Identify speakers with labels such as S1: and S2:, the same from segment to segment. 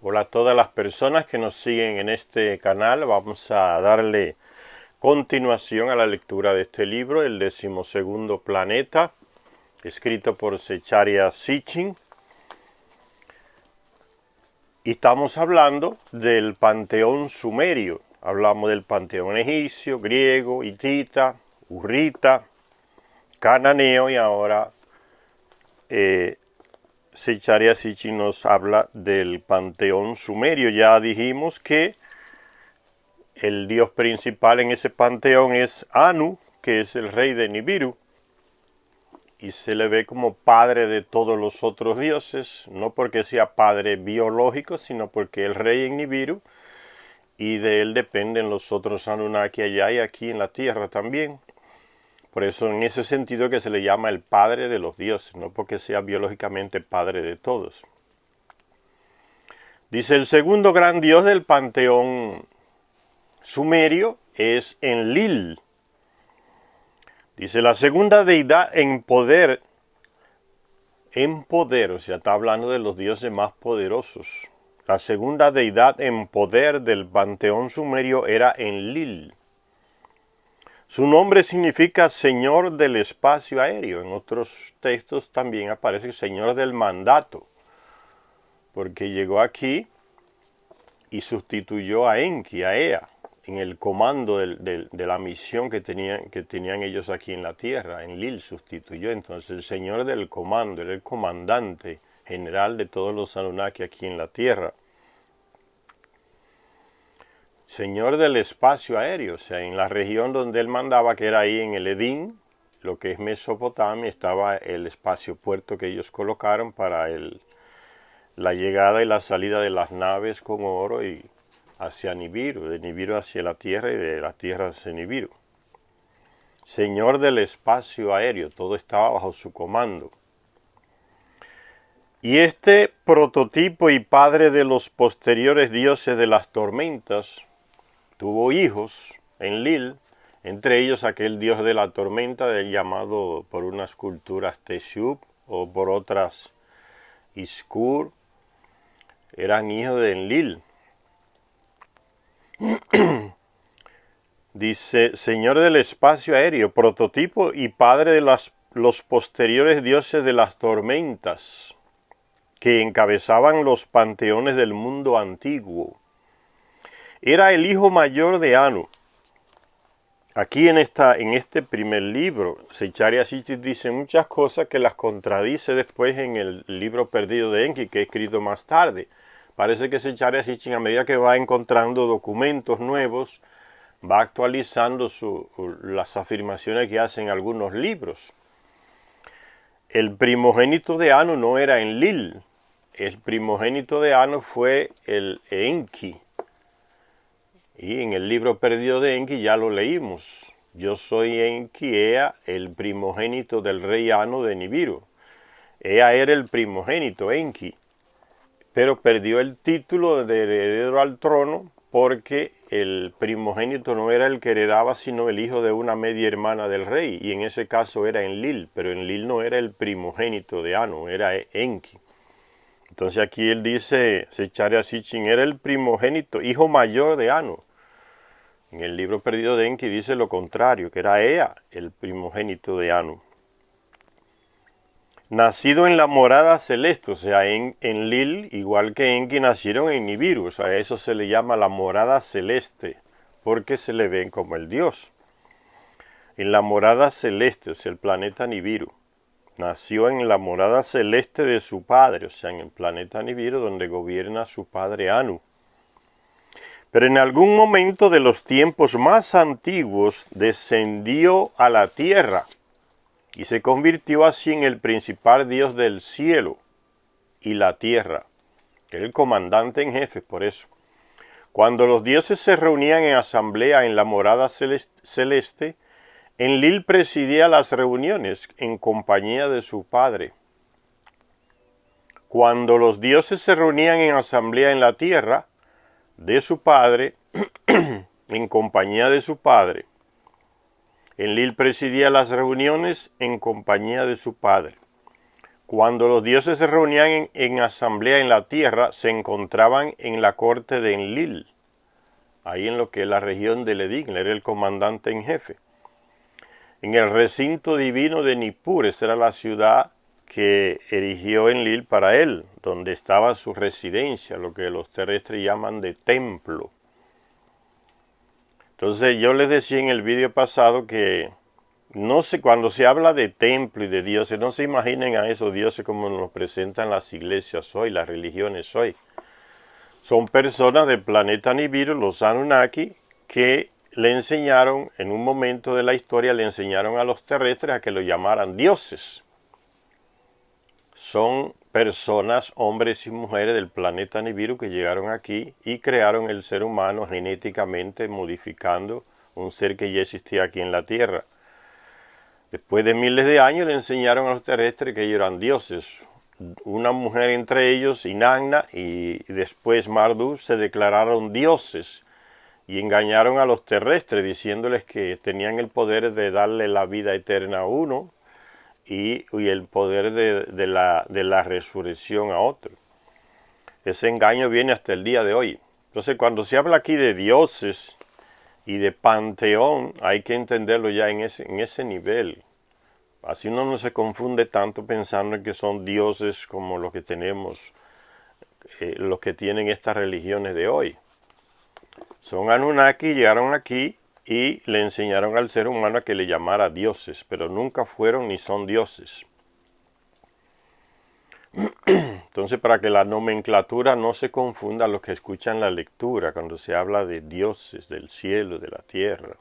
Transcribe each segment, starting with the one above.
S1: Hola a todas las personas que nos siguen en este canal. Vamos a darle continuación a la lectura de este libro, El 12º Planeta, escrito por Zecharia Sitchin. Y estamos hablando del panteón sumerio. Hablamos del panteón egipcio, griego, hitita, hurrita, cananeo y ahora Zecharia Sitchin nos habla del panteón sumerio. Ya dijimos que el dios principal en ese panteón es Anu, que es el rey de Nibiru, y se le ve como padre de todos los otros dioses, no porque sea padre biológico, sino porque el rey en Nibiru, y de él dependen los otros Anunnaki allá y aquí en la tierra también. Por eso en ese sentido que se le llama el padre de los dioses, no porque sea biológicamente padre de todos. Dice, el segundo gran dios del panteón sumerio es Enlil. Dice, la segunda deidad en poder, o sea, está hablando de los dioses más poderosos. La segunda deidad en poder del panteón sumerio era Enlil. Su nombre significa Señor del espacio aéreo. En otros textos también aparece Señor del mandato, porque llegó aquí y sustituyó a Enki, a Ea, en el comando de la misión que tenían ellos aquí en la tierra. Enlil sustituyó, entonces el señor del comando, era el comandante general de todos los Anunnaki aquí en la tierra. Señor del espacio aéreo, o sea, en la región donde él mandaba, que era ahí en el Edín, lo que es Mesopotamia, estaba el espacio puerto que ellos colocaron para la llegada y la salida de las naves con oro y hacia Nibiru, de Nibiru hacia la Tierra y de la Tierra hacia Nibiru. Señor del espacio aéreo, todo estaba bajo su comando. Y este prototipo y padre de los posteriores dioses de las tormentas, tuvo hijos, Enlil, entre ellos aquel dios de la tormenta llamado por unas culturas Teshub o por otras Iskur, eran hijos de Enlil. Dice, Señor del espacio aéreo, prototipo y padre de los posteriores dioses de las tormentas, que encabezaban los panteones del mundo antiguo. Era el hijo mayor de Anu. Aquí en este primer libro, Zecharia Sitchin dice muchas cosas que las contradice después en el libro perdido de Enki, que he escrito más tarde. Parece que Zecharia Sitchin, a medida que va encontrando documentos nuevos, va actualizando las afirmaciones que hacen algunos libros. El primogénito de Anu no era Enlil. El primogénito de Anu fue el Enki. Y en el libro perdido de Enki ya lo leímos. Yo soy Enki, Ea, el primogénito del rey Anu de Nibiru. Ea era el primogénito, Enki, pero perdió el título de heredero al trono porque el primogénito no era el que heredaba, sino el hijo de una media hermana del rey, y en ese caso era Enlil, pero Enlil no era el primogénito de Anu, era Enki. Entonces aquí él dice, Zecharia Sitchin era el primogénito, hijo mayor de Anu. En el libro perdido de Enki dice lo contrario, que era Ea, el primogénito de Anu. Nacido en la morada celeste, o sea, Enlil, igual que Enki, nacieron en Nibiru, o sea, a eso se le llama la morada celeste, porque se le ven como el dios. En la morada celeste, o sea, el planeta Nibiru. Nació en la morada celeste de su padre, o sea, en el planeta Nibiru, donde gobierna su padre Anu. Pero en algún momento de los tiempos más antiguos descendió a la tierra y se convirtió así en el principal dios del cielo y la tierra. Era el comandante en jefe, por eso. Cuando los dioses se reunían en asamblea en la morada celeste, Enlil presidía las reuniones en compañía de su padre. Cuando los dioses se reunían en asamblea en la tierra de su padre, en compañía de su padre, Enlil presidía las reuniones en compañía de su padre. Cuando los dioses se reunían en asamblea en la tierra, se encontraban en la corte de Enlil, ahí en lo que es la región de Edigna, era el comandante en jefe. En el recinto divino de Nippur, esa era la ciudad que erigió Enlil para él, donde estaba su residencia, lo que los terrestres llaman de templo. Entonces yo les decía en el vídeo pasado que no sé, cuando se habla de templo y de dioses, no se imaginen a esos dioses como nos presentan las iglesias hoy, las religiones hoy. Son personas del planeta Nibiru, los Anunnaki, que le enseñaron, en un momento de la historia, le enseñaron a los terrestres a que lo llamaran dioses. Son personas, hombres y mujeres del planeta Nibiru que llegaron aquí y crearon el ser humano genéticamente, modificando un ser que ya existía aquí en la Tierra. Después de miles de años le enseñaron a los terrestres que ellos eran dioses. Una mujer entre ellos, Inanna, y después Marduk se declararon dioses y engañaron a los terrestres diciéndoles que tenían el poder de darle la vida eterna a uno y el poder de la resurrección a otro. Ese engaño viene hasta el día de hoy. Entonces, cuando se habla aquí de dioses y de panteón, hay que entenderlo ya en ese nivel. Así uno no se confunde tanto pensando en que son dioses como los que tenemos, los que tienen estas religiones de hoy. Son Anunnaki, llegaron aquí y le enseñaron al ser humano a que le llamara dioses, pero nunca fueron ni son dioses. Entonces, para que la nomenclatura no se confunda a los que escuchan la lectura cuando se habla de dioses, del cielo, de la tierra.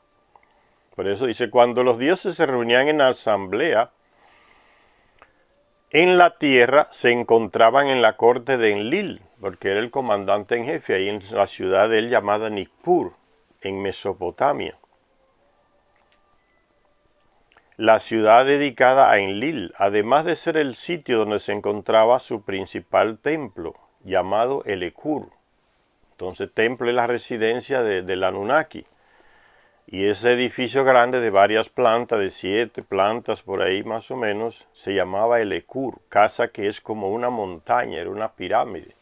S1: Por eso dice, cuando los dioses se reunían en asamblea, en la tierra se encontraban en la corte de Enlil, porque era el comandante en jefe, ahí en la ciudad de él llamada Nippur, en Mesopotamia. La ciudad dedicada a Enlil, además de ser el sitio donde se encontraba su principal templo, llamado el Ekur. Entonces, templo es la residencia del Anunnaki. Y ese edificio grande de varias plantas, de 7 plantas por ahí más o menos, se llamaba el Ekur, casa que es como una montaña, era una pirámide.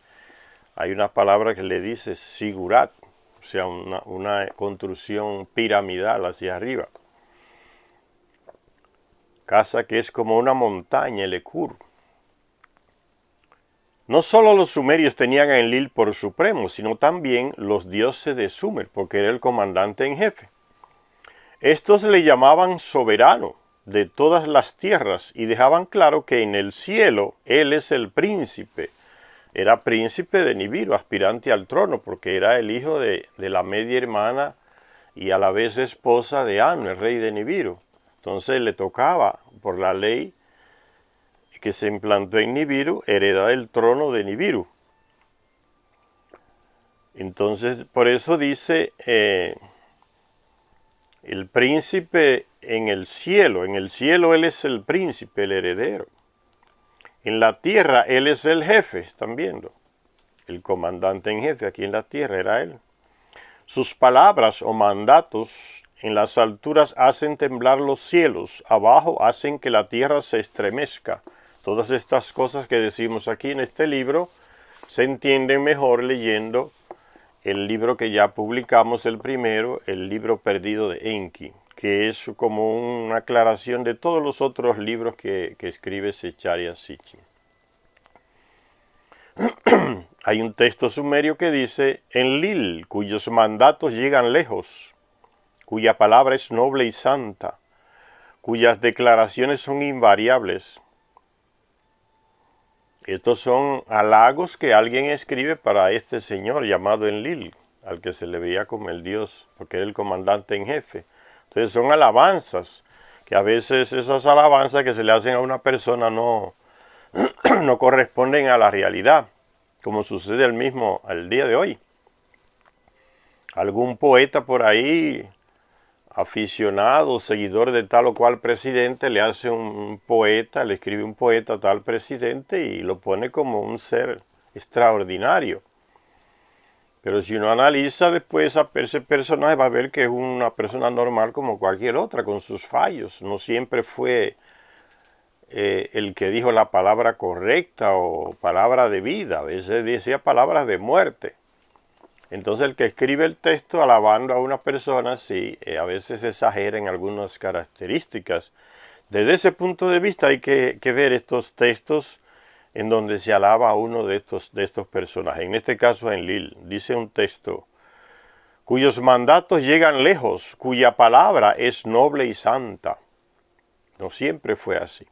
S1: Hay una palabra que le dice sigurat, o sea, una construcción piramidal hacia arriba. Casa que es como una montaña, el Ekur. No solo los sumerios tenían a Enlil por supremo, sino también los dioses de Sumer, porque era el comandante en jefe. Estos le llamaban soberano de todas las tierras y dejaban claro que en el cielo él es el príncipe. Era príncipe de Nibiru, aspirante al trono, porque era el hijo de la media hermana y a la vez esposa de Anu, el rey de Nibiru. Entonces le tocaba, por la ley que se implantó en Nibiru, heredar el trono de Nibiru. Entonces, por eso dice... el príncipe en el cielo él es el príncipe, el heredero. En la tierra él es el jefe, están viendo. El comandante en jefe aquí en la tierra era él. Sus palabras o mandatos en las alturas hacen temblar los cielos, abajo hacen que la tierra se estremezca. Todas estas cosas que decimos aquí en este libro se entienden mejor leyendo el libro que ya publicamos, el primero, el libro perdido de Enki, que es como una aclaración de todos los otros libros que escribe Zecharia Sitchin. Hay un texto sumerio que dice, Enlil, cuyos mandatos llegan lejos, cuya palabra es noble y santa, cuyas declaraciones son invariables. Estos son halagos que alguien escribe para este señor llamado Enlil, al que se le veía como el dios, porque era el comandante en jefe. Entonces son alabanzas, que a veces esas alabanzas que se le hacen a una persona no corresponden a la realidad, como sucede al día de hoy. Algún poeta por ahí, aficionado, seguidor de tal o cual presidente, le hace un poeta, le escribe un poeta a tal presidente y lo pone como un ser extraordinario. Pero si uno analiza después a ese personaje, va a ver que es una persona normal como cualquier otra, con sus fallos. No siempre fue el que dijo la palabra correcta o palabra de vida, a veces decía palabras de muerte. Entonces el que escribe el texto alabando a una persona, sí, a veces exagera en algunas características. Desde ese punto de vista hay que ver estos textos en donde se alaba a uno de estos personajes. En este caso a Enlil, dice un texto, cuyos mandatos llegan lejos, cuya palabra es noble y santa. No siempre fue así.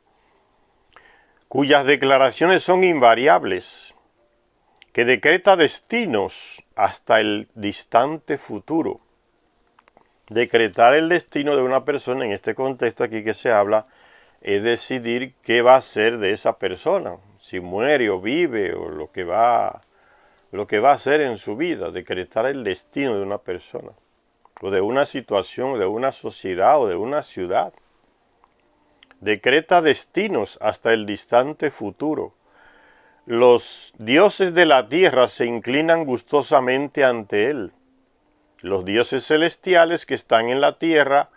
S1: Cuyas declaraciones son invariables, que decreta destinos hasta el distante futuro. Decretar el destino de una persona, en este contexto aquí que se habla, es decidir qué va a ser de esa persona, si muere o vive, o lo que va a hacer en su vida, decretar el destino de una persona, o de una situación, o de una sociedad, o de una ciudad. Decreta destinos hasta el distante futuro. Los dioses de la tierra se inclinan gustosamente ante él. Los dioses celestiales que están en la tierra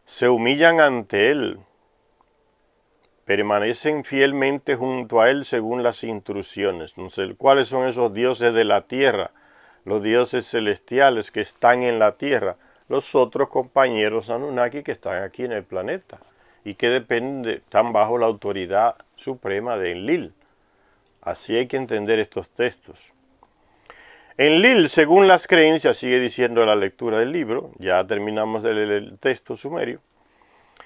S1: se humillan ante él. Permanecen fielmente junto a él según las instrucciones. No sé cuáles son esos dioses de la tierra, los dioses celestiales que están en la tierra, los otros compañeros Anunnaki que están aquí en el planeta y que están bajo la autoridad suprema de Enlil. Así hay que entender estos textos. Enlil, según las creencias, sigue diciendo la lectura del libro, ya terminamos de leer el texto sumerio.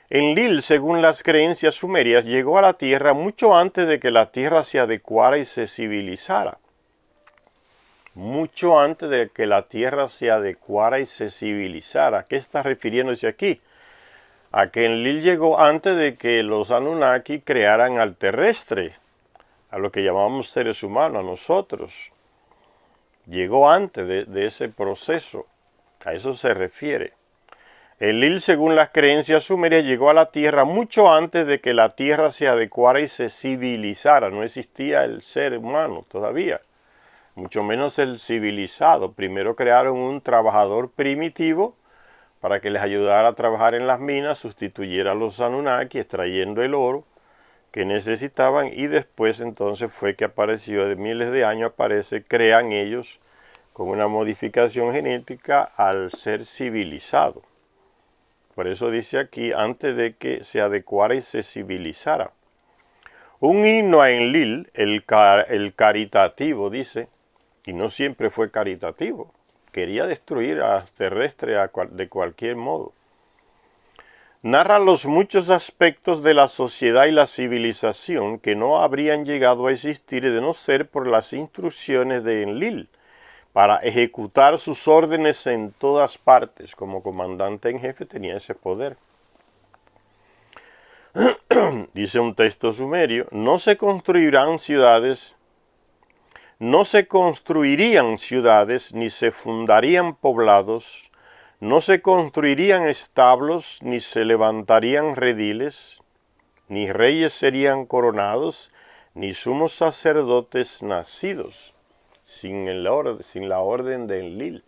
S1: Enlil, según las creencias sumerias, llegó a la tierra mucho antes de que la tierra se adecuara y se civilizara. Mucho antes de que la tierra se adecuara y se civilizara. ¿A qué está refiriéndose aquí? A que Enlil llegó antes de que los Anunnaki crearan al terrestre, a lo que llamamos seres humanos, a nosotros. Llegó antes de ese proceso, a eso se refiere. Enlil, según las creencias sumerias, llegó a la tierra mucho antes de que la tierra se adecuara y se civilizara. No existía el ser humano todavía, mucho menos el civilizado. Primero crearon un trabajador primitivo para que les ayudara a trabajar en las minas, sustituyera a los Anunnaki, extrayendo el oro que necesitaban, y después entonces fue que apareció, de miles de años crean ellos con una modificación genética al ser civilizado. Por eso dice aquí, antes de que se adecuara y se civilizara. Un himno a Enlil, el caritativo, dice, y no siempre fue caritativo, quería destruir a terrestre de cualquier modo. Narra los muchos aspectos de la sociedad y la civilización que no habrían llegado a existir de no ser por las instrucciones de Enlil, para ejecutar sus órdenes en todas partes. Como comandante en jefe tenía ese poder. Dice un texto sumerio, no se construirían ciudades, ni se fundarían poblados, no se construirían establos, ni se levantarían rediles, ni reyes serían coronados, ni sumos sacerdotes nacidos, sin la orden de Enlil.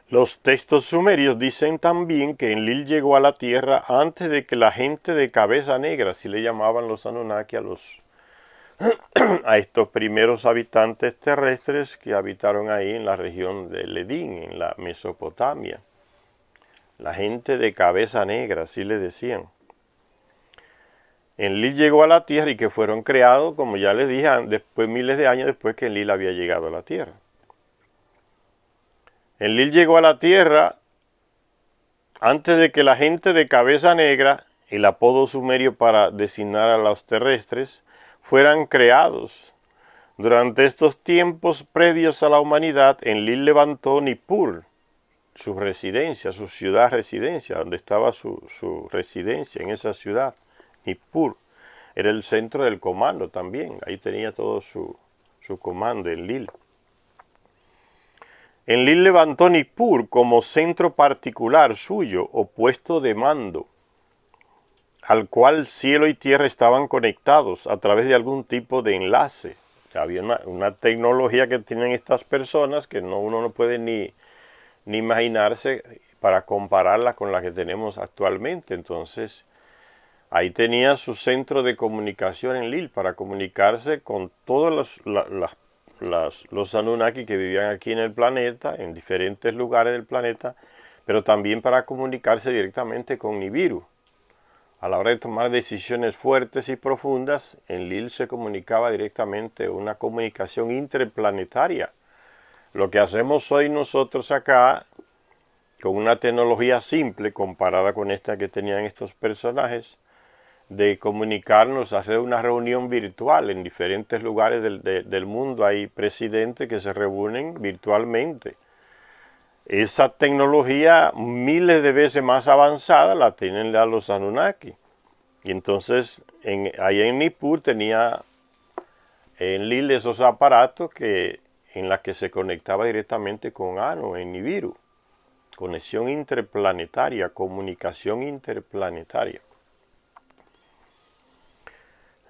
S1: Los textos sumerios dicen también que Enlil llegó a la tierra antes de que la gente de cabeza negra, así le llamaban los Anunnaki a estos primeros habitantes terrestres que habitaron ahí en la región de Ledín, en la Mesopotamia. La gente de cabeza negra, así le decían. Enlil llegó a la tierra y que fueron creados, como ya les dije, después, miles de años después que Enlil había llegado a la tierra. Enlil llegó a la tierra antes de que la gente de cabeza negra, el apodo sumerio para designar a los terrestres, fueran creados. Durante estos tiempos previos a la humanidad, Enlil levantó Nippur, su residencia, su ciudad residencia, donde estaba su residencia en esa ciudad. Nippur era el centro del comando también, ahí tenía todo su comando, Enlil. Enlil levantó Nippur como centro particular suyo o puesto de mando, al cual cielo y tierra estaban conectados a través de algún tipo de enlace. O sea, había una tecnología que tienen estas personas que uno no puede ni imaginarse para compararla con la que tenemos actualmente. Entonces, Ahí tenía su centro de comunicación en Lil para comunicarse con todos los Anunnaki que vivían aquí en el planeta, en diferentes lugares del planeta, pero también para comunicarse directamente con Nibiru. A la hora de tomar decisiones fuertes y profundas, en Lil se comunicaba directamente, una comunicación interplanetaria. Lo que hacemos hoy nosotros acá, con una tecnología simple comparada con esta que tenían estos personajes, de comunicarnos, hacer una reunión virtual en diferentes lugares del mundo. Hay presidentes que se reúnen virtualmente. Esa tecnología, miles de veces más avanzada, la tienen los Anunnaki. Y entonces, allá en Nippur tenía en Lil esos aparatos en los que se conectaba directamente con Anu, en Nibiru. Conexión interplanetaria, comunicación interplanetaria.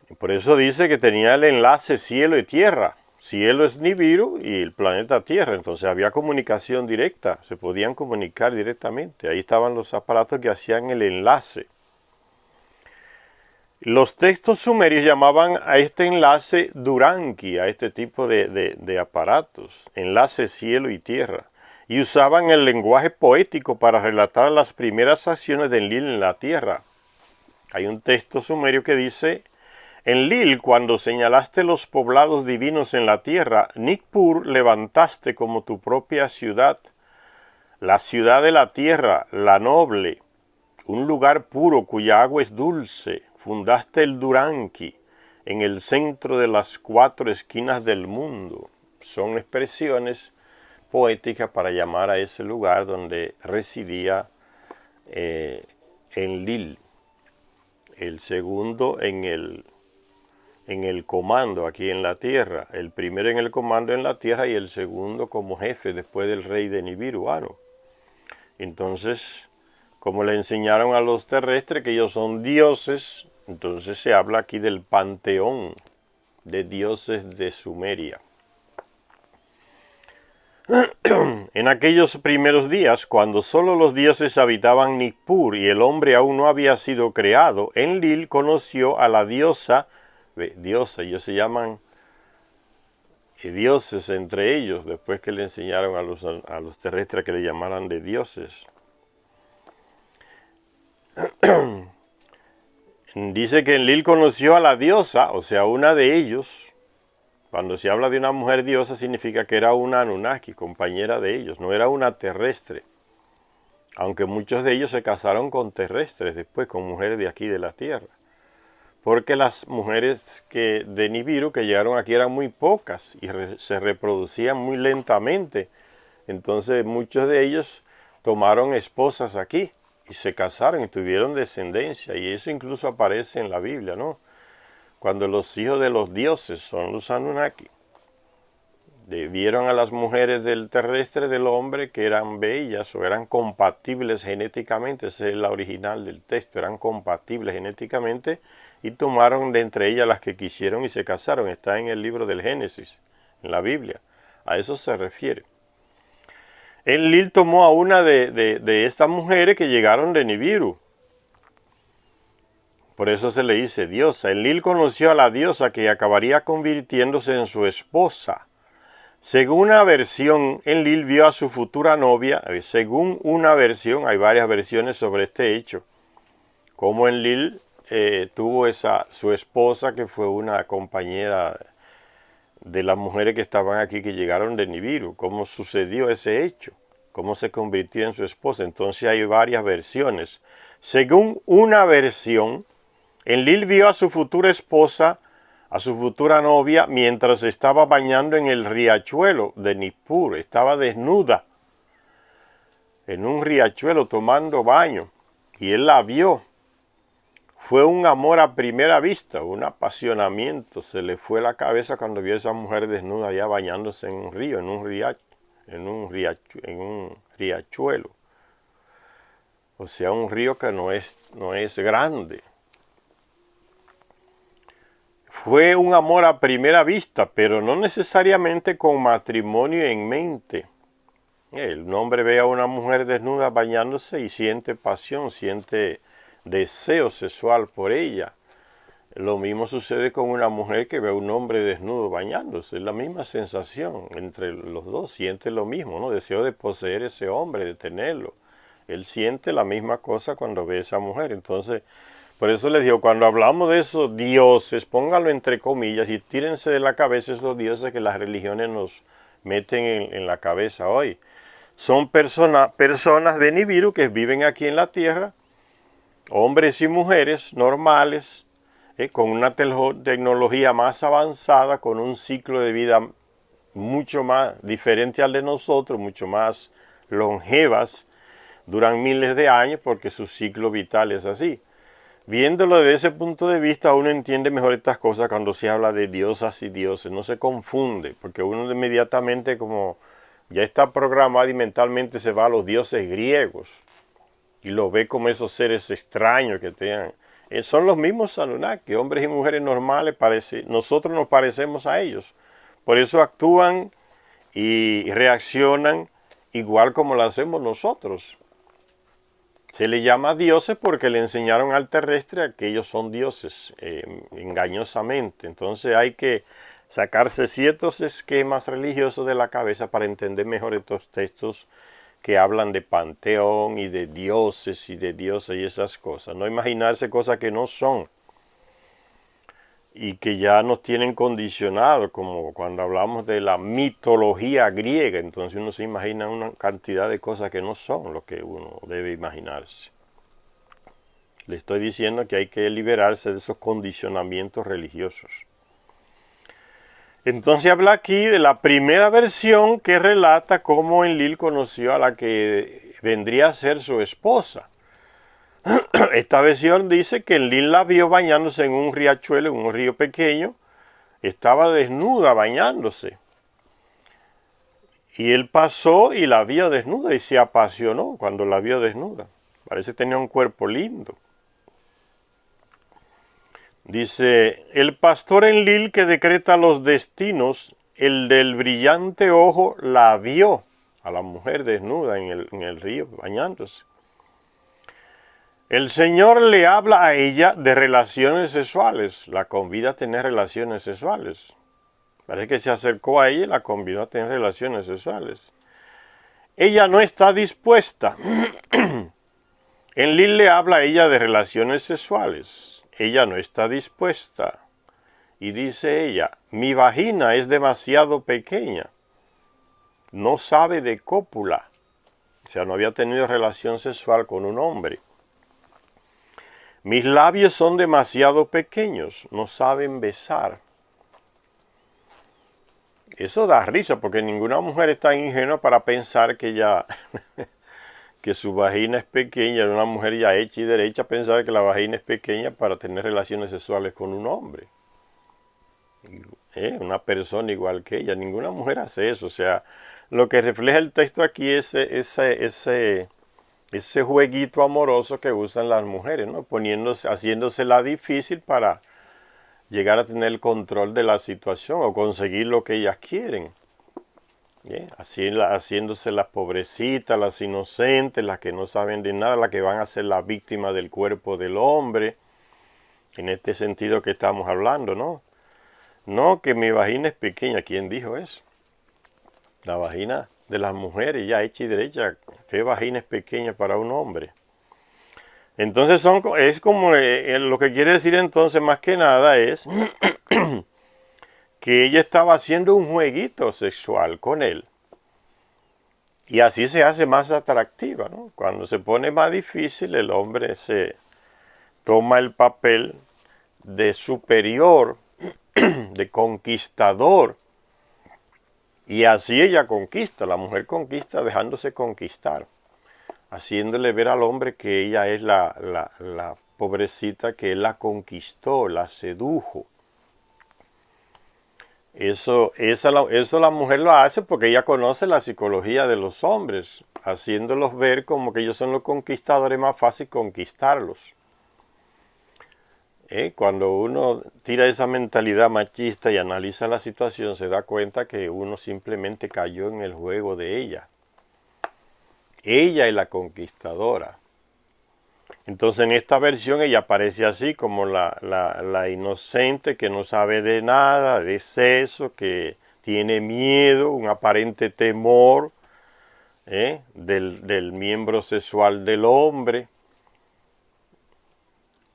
S1: Y por eso dice que tenía el enlace cielo y tierra. Cielo es Nibiru y el planeta Tierra. Entonces había comunicación directa, se podían comunicar directamente. Ahí estaban los aparatos que hacían el enlace. Los textos sumerios llamaban a este enlace Duranki, a este tipo de aparatos, enlace cielo y tierra, y usaban el lenguaje poético para relatar las primeras acciones de Enlil en la tierra. Hay un texto sumerio que dice: Enlil, cuando señalaste los poblados divinos en la tierra, Nippur levantaste como tu propia ciudad, la ciudad de la tierra, la noble, un lugar puro cuya agua es dulce. Fundaste el Duranki en el centro de las 4 esquinas del mundo. Son expresiones poéticas para llamar a ese lugar donde residía Enlil. El segundo en el comando aquí en la tierra. El primero en el comando en la tierra y el segundo como jefe después del rey de Nibiru, Anu. Entonces, como le enseñaron a los terrestres que ellos son dioses, entonces se habla aquí del panteón de dioses de Sumeria. En aquellos primeros días, cuando solo los dioses habitaban Nippur y el hombre aún no había sido creado, Enlil conoció a la diosa, ellos se llaman dioses entre ellos, después que le enseñaron a los terrestres que le llamaran de dioses. Dice que Enlil conoció a la diosa, o sea, una de ellos. Cuando se habla de una mujer diosa significa que era una Anunnaki, compañera de ellos, no era una terrestre. Aunque muchos de ellos se casaron con terrestres después, con mujeres de aquí de la tierra. Porque las mujeres de Nibiru que llegaron aquí eran muy pocas y se reproducían muy lentamente. Entonces muchos de ellos tomaron esposas aquí y se casaron y tuvieron descendencia. Y eso incluso aparece en la Biblia, ¿no? Cuando los hijos de los dioses son los Anunnaki. Vieron a las mujeres del terrestre del hombre que eran bellas o eran compatibles genéticamente, esa es la original del texto, eran compatibles genéticamente y tomaron de entre ellas las que quisieron y se casaron. Está en el libro del Génesis, en la Biblia. A eso se refiere. Enlil tomó a una de estas mujeres que llegaron de Nibiru. Por eso se le dice diosa. Enlil conoció a la diosa que acabaría convirtiéndose en su esposa. Según una versión, Enlil vio a su futura novia. Según una versión, hay varias versiones sobre este hecho. Cómo Enlil tuvo su esposa, que fue una compañera de las mujeres que estaban aquí, que llegaron de Nibiru. Cómo sucedió ese hecho. Cómo se convirtió en su esposa. Entonces hay varias versiones. Según una versión, Enlil vio a su futura esposa, a su futura novia, mientras estaba bañando en el riachuelo de Nippur. Estaba desnuda en un riachuelo tomando baño y él la vio. Fue un amor a primera vista, un apasionamiento. Se le fue la cabeza cuando vio a esa mujer desnuda ya bañándose en un río, en un riachuelo. O sea, un río que no es grande. Fue un amor a primera vista, pero no necesariamente con matrimonio en mente. El hombre ve a una mujer desnuda bañándose y siente pasión, siente deseo sexual por ella. Lo mismo sucede con una mujer que ve a un hombre desnudo bañándose. Es la misma sensación entre los dos. Siente lo mismo, ¿no? Deseo de poseer ese hombre, de tenerlo. Él siente la misma cosa cuando ve a esa mujer. Entonces, por eso les digo, cuando hablamos de esos dioses, pónganlo entre comillas y tírense de la cabeza esos dioses que las religiones nos meten en la cabeza hoy. Son personas de Nibiru que viven aquí en la tierra, hombres y mujeres normales, con una tecnología más avanzada, con un ciclo de vida mucho más diferente al de nosotros, mucho más longevas, duran miles de años porque su ciclo vital es así. Viéndolo desde ese punto de vista, uno entiende mejor estas cosas cuando se habla de diosas y dioses, no se confunde, porque uno inmediatamente, como ya está programado y mentalmente se va a los dioses griegos y lo ve como esos seres extraños que tengan. Son los mismos Anunnaki, hombres y mujeres normales, nosotros nos parecemos a ellos. Por eso actúan y reaccionan igual como lo hacemos nosotros. Se le llama dioses porque le enseñaron al terrestre que ellos son dioses, engañosamente. Entonces hay que sacarse ciertos esquemas religiosos de la cabeza para entender mejor estos textos que hablan de panteón y de dioses y de dioses y esas cosas. No imaginarse cosas que no son y que ya nos tienen condicionados, como cuando hablamos de la mitología griega. Entonces uno se imagina una cantidad de cosas que no son lo que uno debe imaginarse. Le estoy diciendo que hay que liberarse de esos condicionamientos religiosos. Entonces habla aquí de la primera versión que relata cómo Enlil conoció a la que vendría a ser su esposa. Esta versión dice que Enlil la vio bañándose en un riachuelo, en un río pequeño. Estaba desnuda bañándose. Y él pasó y la vio desnuda y se apasionó cuando la vio desnuda. Parece que tenía un cuerpo lindo. Dice, el pastor Enlil que decreta los destinos, el del brillante ojo, la vio a la mujer desnuda en el río bañándose. El Señor le habla a ella de relaciones sexuales, la convida a tener relaciones sexuales. Parece que se acercó a ella y la convidó a tener relaciones sexuales. Ella no está dispuesta. Enlil le habla a ella de relaciones sexuales. Ella no está dispuesta. Y dice ella, mi vagina es demasiado pequeña. No sabe de cópula. O sea, no había tenido relación sexual con un hombre. Mis labios son demasiado pequeños. No saben besar. Eso da risa porque ninguna mujer es tan ingenua para pensar que que su vagina es pequeña. Una mujer ya hecha y derecha pensar que la vagina es pequeña para tener relaciones sexuales con un hombre. Una persona igual que ella. Ninguna mujer hace eso. O sea, lo que refleja el texto aquí es ese jueguito amoroso que usan las mujeres, ¿no? Haciéndosela difícil para llegar a tener el control de la situación o conseguir lo que ellas quieren. Haciéndose las pobrecitas, las inocentes, las que no saben de nada, las que van a ser las víctimas del cuerpo del hombre, en este sentido que estamos hablando, ¿no? No, que mi vagina es pequeña. ¿Quién dijo eso? La vagina de las mujeres, ya hecha y derecha. ¿Qué vagina es pequeña para un hombre? Entonces es como lo que quiere decir entonces más que nada es que ella estaba haciendo un jueguito sexual con él. Y así se hace más atractiva, ¿no? Cuando se pone más difícil, el hombre se toma el papel de superior, de conquistador. Y así ella conquista, la mujer conquista dejándose conquistar, haciéndole ver al hombre que ella es la pobrecita que él la conquistó, la sedujo. Eso la mujer lo hace porque ella conoce la psicología de los hombres, haciéndolos ver como que ellos son los conquistadores, más fácil conquistarlos. Cuando uno tira esa mentalidad machista y analiza la situación, se da cuenta que uno simplemente cayó en el juego de ella. Ella es la conquistadora. Entonces en esta versión ella aparece así como la inocente que no sabe de nada, de sexo, que tiene miedo, un aparente temor del miembro sexual del hombre.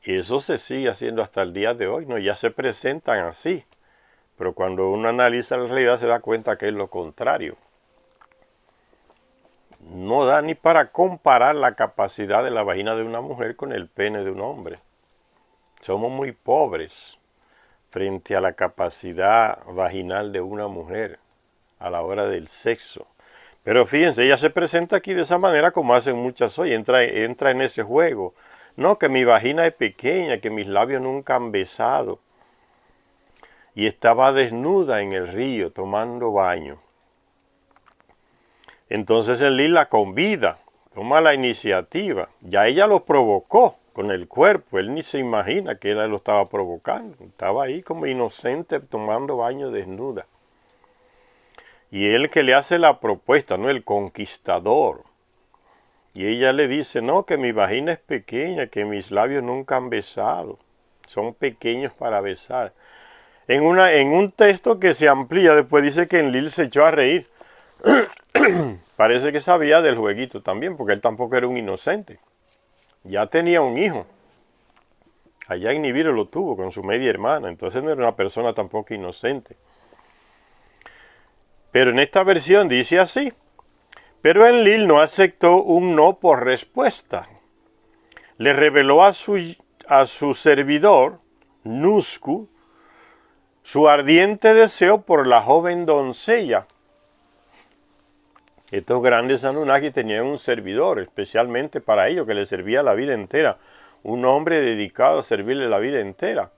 S1: Y eso se sigue haciendo hasta el día de hoy, ¿no? Ya se presentan así. Pero cuando uno analiza la realidad se da cuenta que es lo contrario. No da ni para comparar la capacidad de la vagina de una mujer con el pene de un hombre. Somos muy pobres frente a la capacidad vaginal de una mujer a la hora del sexo. Pero fíjense, ella se presenta aquí de esa manera como hacen muchas hoy, entra en ese juego. No, que mi vagina es pequeña, que mis labios nunca han besado. Y estaba desnuda en el río tomando baño. Entonces Enlil la convida, toma la iniciativa. Ya ella lo provocó con el cuerpo, él ni se imagina que ella lo estaba provocando. Estaba ahí como inocente tomando baño desnuda. Y él que le hace la propuesta, ¿no? El conquistador. Y ella le dice, no, que mi vagina es pequeña, que mis labios nunca han besado. Son pequeños para besar. En un texto que se amplía, después dice que Enlil se echó a reír. Parece que sabía del jueguito también, porque él tampoco era un inocente. Ya tenía un hijo. Allá en Nibiru lo tuvo con su media hermana, entonces no era una persona tampoco inocente. Pero en esta versión dice así. Pero Enlil no aceptó un no por respuesta. Le reveló a su servidor, Nusku, su ardiente deseo por la joven doncella. Estos grandes Anunnaki tenían un servidor especialmente para ellos, que les servía la vida entera. Un hombre dedicado a servirle la vida entera.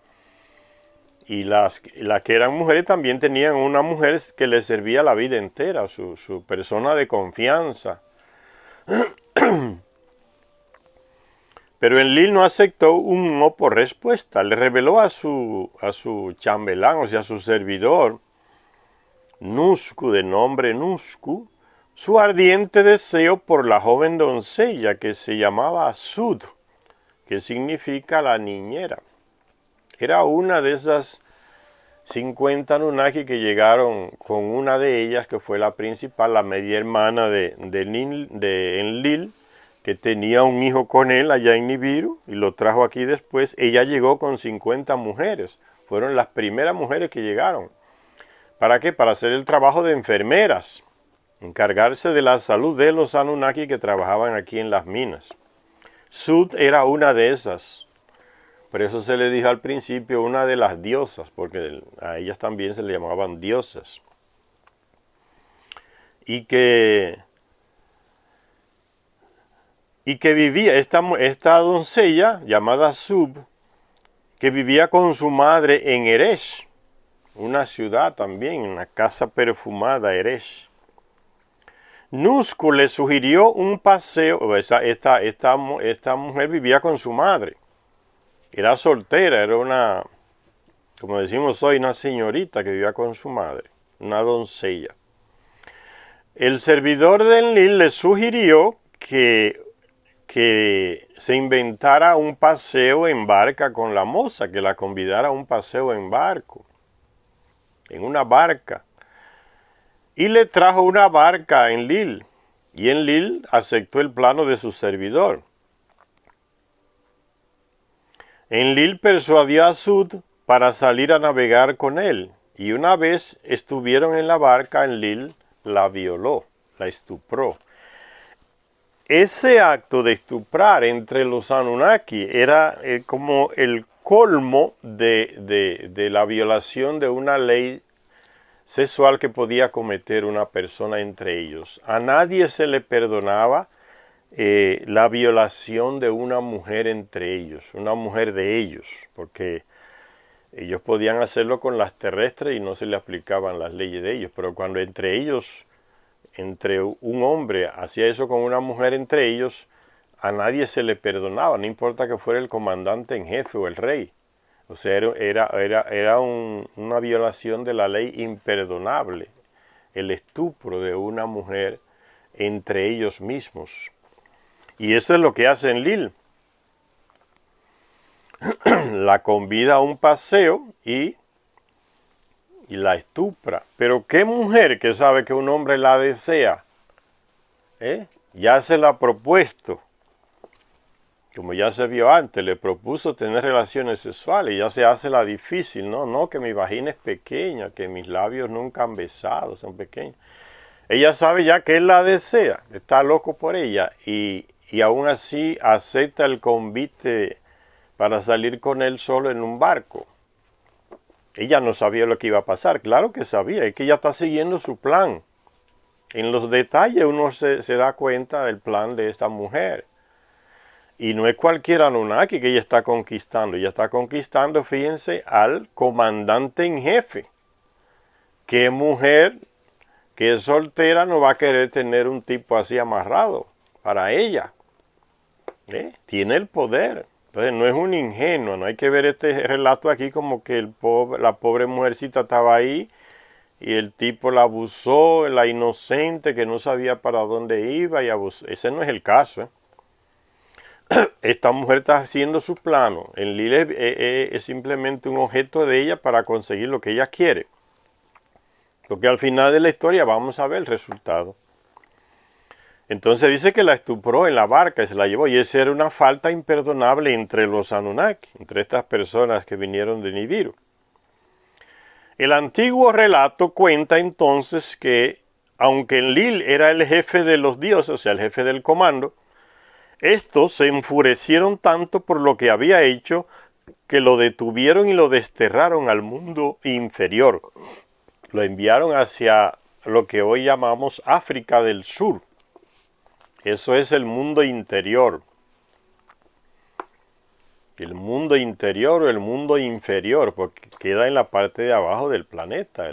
S1: Y las que eran mujeres también tenían una mujer que les servía la vida entera, su persona de confianza. Pero Enlil no aceptó un no por respuesta. Le reveló a su chambelán, o sea, a su servidor, Nusku, de nombre Nusku, su ardiente deseo por la joven doncella que se llamaba Sud, que significa la niñera. Era una de esas 50 Anunnaki que llegaron con una de ellas, que fue la principal, la media hermana de Enlil, que tenía un hijo con él allá en Nibiru, y lo trajo aquí después. Ella llegó con 50 mujeres. Fueron las primeras mujeres que llegaron. ¿Para qué? Para hacer el trabajo de enfermeras, encargarse de la salud de los Anunnaki que trabajaban aquí en las minas. Sud era una de esas. Por eso se le dijo al principio una de las diosas, porque a ellas también se le llamaban diosas. Y que vivía esta doncella llamada Sub, que vivía con su madre en Eresh, una ciudad también, una casa perfumada, Eresh. Nusku le sugirió un paseo. Esta mujer vivía con su madre. Era soltera, era una, como decimos hoy, una señorita que vivía con su madre, una doncella. El servidor de Enlil le sugirió que se inventara un paseo en barca con la moza, que la convidara a un paseo en barco, en una barca. Y le trajo una barca a Enlil, y Enlil aceptó el plano de su servidor. Enlil persuadió a Sud para salir a navegar con él, y una vez estuvieron en la barca, Enlil la violó, la estupró. Ese acto de estuprar entre los Anunnaki era como el colmo de la violación de una ley sexual que podía cometer una persona entre ellos. A nadie se le perdonaba la violación de una mujer entre ellos, una mujer de ellos, porque ellos podían hacerlo con las terrestres y no se le aplicaban las leyes de ellos, pero cuando entre ellos, entre un hombre hacía eso con una mujer entre ellos, a nadie se le perdonaba, no importa que fuera el comandante en jefe o el rey. O sea, era una violación de la ley imperdonable, el estupro de una mujer entre ellos mismos. Y eso es lo que hace Enlil. la convida a un paseo y la estupra. Pero ¿qué mujer que sabe que un hombre la desea? Ya se la ha propuesto. Como ya se vio antes, le propuso tener relaciones sexuales y ya se hace la difícil. No, que mi vagina es pequeña, que mis labios nunca han besado, son pequeños. Ella sabe ya que él la desea, está loco por ella y aún así acepta el convite para salir con él solo en un barco. Ella no sabía lo que iba a pasar, claro que sabía, es que ella está siguiendo su plan. En los detalles uno se da cuenta del plan de esta mujer. Y no es cualquier Anunnaki que ella está conquistando, fíjense, al comandante en jefe. ¿Qué mujer que es soltera no va a querer tener un tipo así amarrado para ella? Tiene el poder. Entonces no es un ingenuo, no hay que ver este relato aquí como que la pobre mujercita estaba ahí y el tipo la abusó, la inocente que no sabía para dónde iba y abusó. Ese no es el caso. Esta mujer está haciendo su plano. El Lilith es simplemente un objeto de ella para conseguir lo que ella quiere. Porque al final de la historia vamos a ver el resultado. Entonces dice que la estupró en la barca y se la llevó. Y esa era una falta imperdonable entre los Anunnaki, entre estas personas que vinieron de Nibiru. El antiguo relato cuenta entonces que, aunque Enlil era el jefe de los dioses, o sea, el jefe del comando, estos se enfurecieron tanto por lo que había hecho que lo detuvieron y lo desterraron al mundo inferior. Lo enviaron hacia lo que hoy llamamos África del Sur. Eso es el mundo interior. El mundo interior o el mundo inferior, porque queda en la parte de abajo del planeta.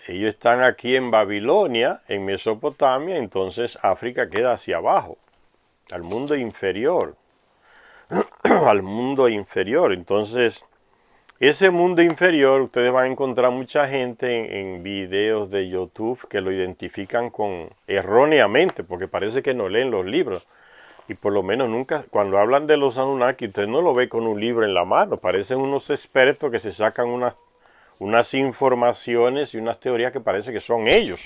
S1: Ellos están aquí en Babilonia, en Mesopotamia, entonces África queda hacia abajo, al mundo inferior. Al mundo inferior. Entonces, ese mundo inferior, ustedes van a encontrar mucha gente en videos de YouTube que lo identifican erróneamente, porque parece que no leen los libros. Y por lo menos nunca, cuando hablan de los Anunnaki, usted no lo ve con un libro en la mano. Parecen unos expertos que se sacan unas informaciones y unas teorías que parece que son ellos,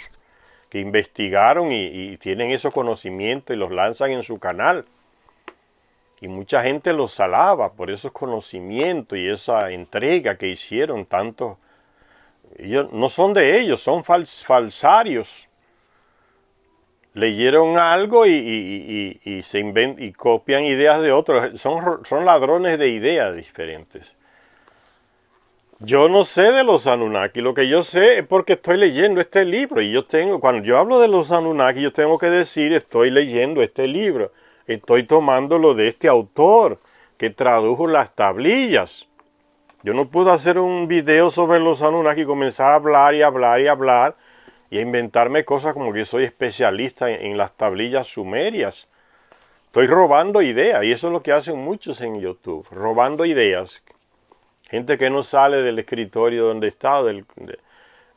S1: que investigaron y tienen esos conocimientos y los lanzan en su canal. Y mucha gente los alaba por esos conocimientos y esa entrega que hicieron tanto. Ellos no son de ellos, son falsarios. Leyeron algo y se inventan y copian ideas de otros. Son ladrones de ideas diferentes. Yo no sé de los Anunnaki, lo que yo sé es porque estoy leyendo este libro. Y cuando yo hablo de los Anunnaki, yo tengo que decir, estoy leyendo este libro. Estoy tomándolo de este autor que tradujo las tablillas. Yo no puedo hacer un video sobre los Anunnaki y comenzar a hablar y hablar y hablar y a inventarme cosas como que soy especialista en las tablillas sumerias. Estoy robando ideas y eso es lo que hacen muchos en YouTube, robando ideas. Gente que no sale del escritorio donde está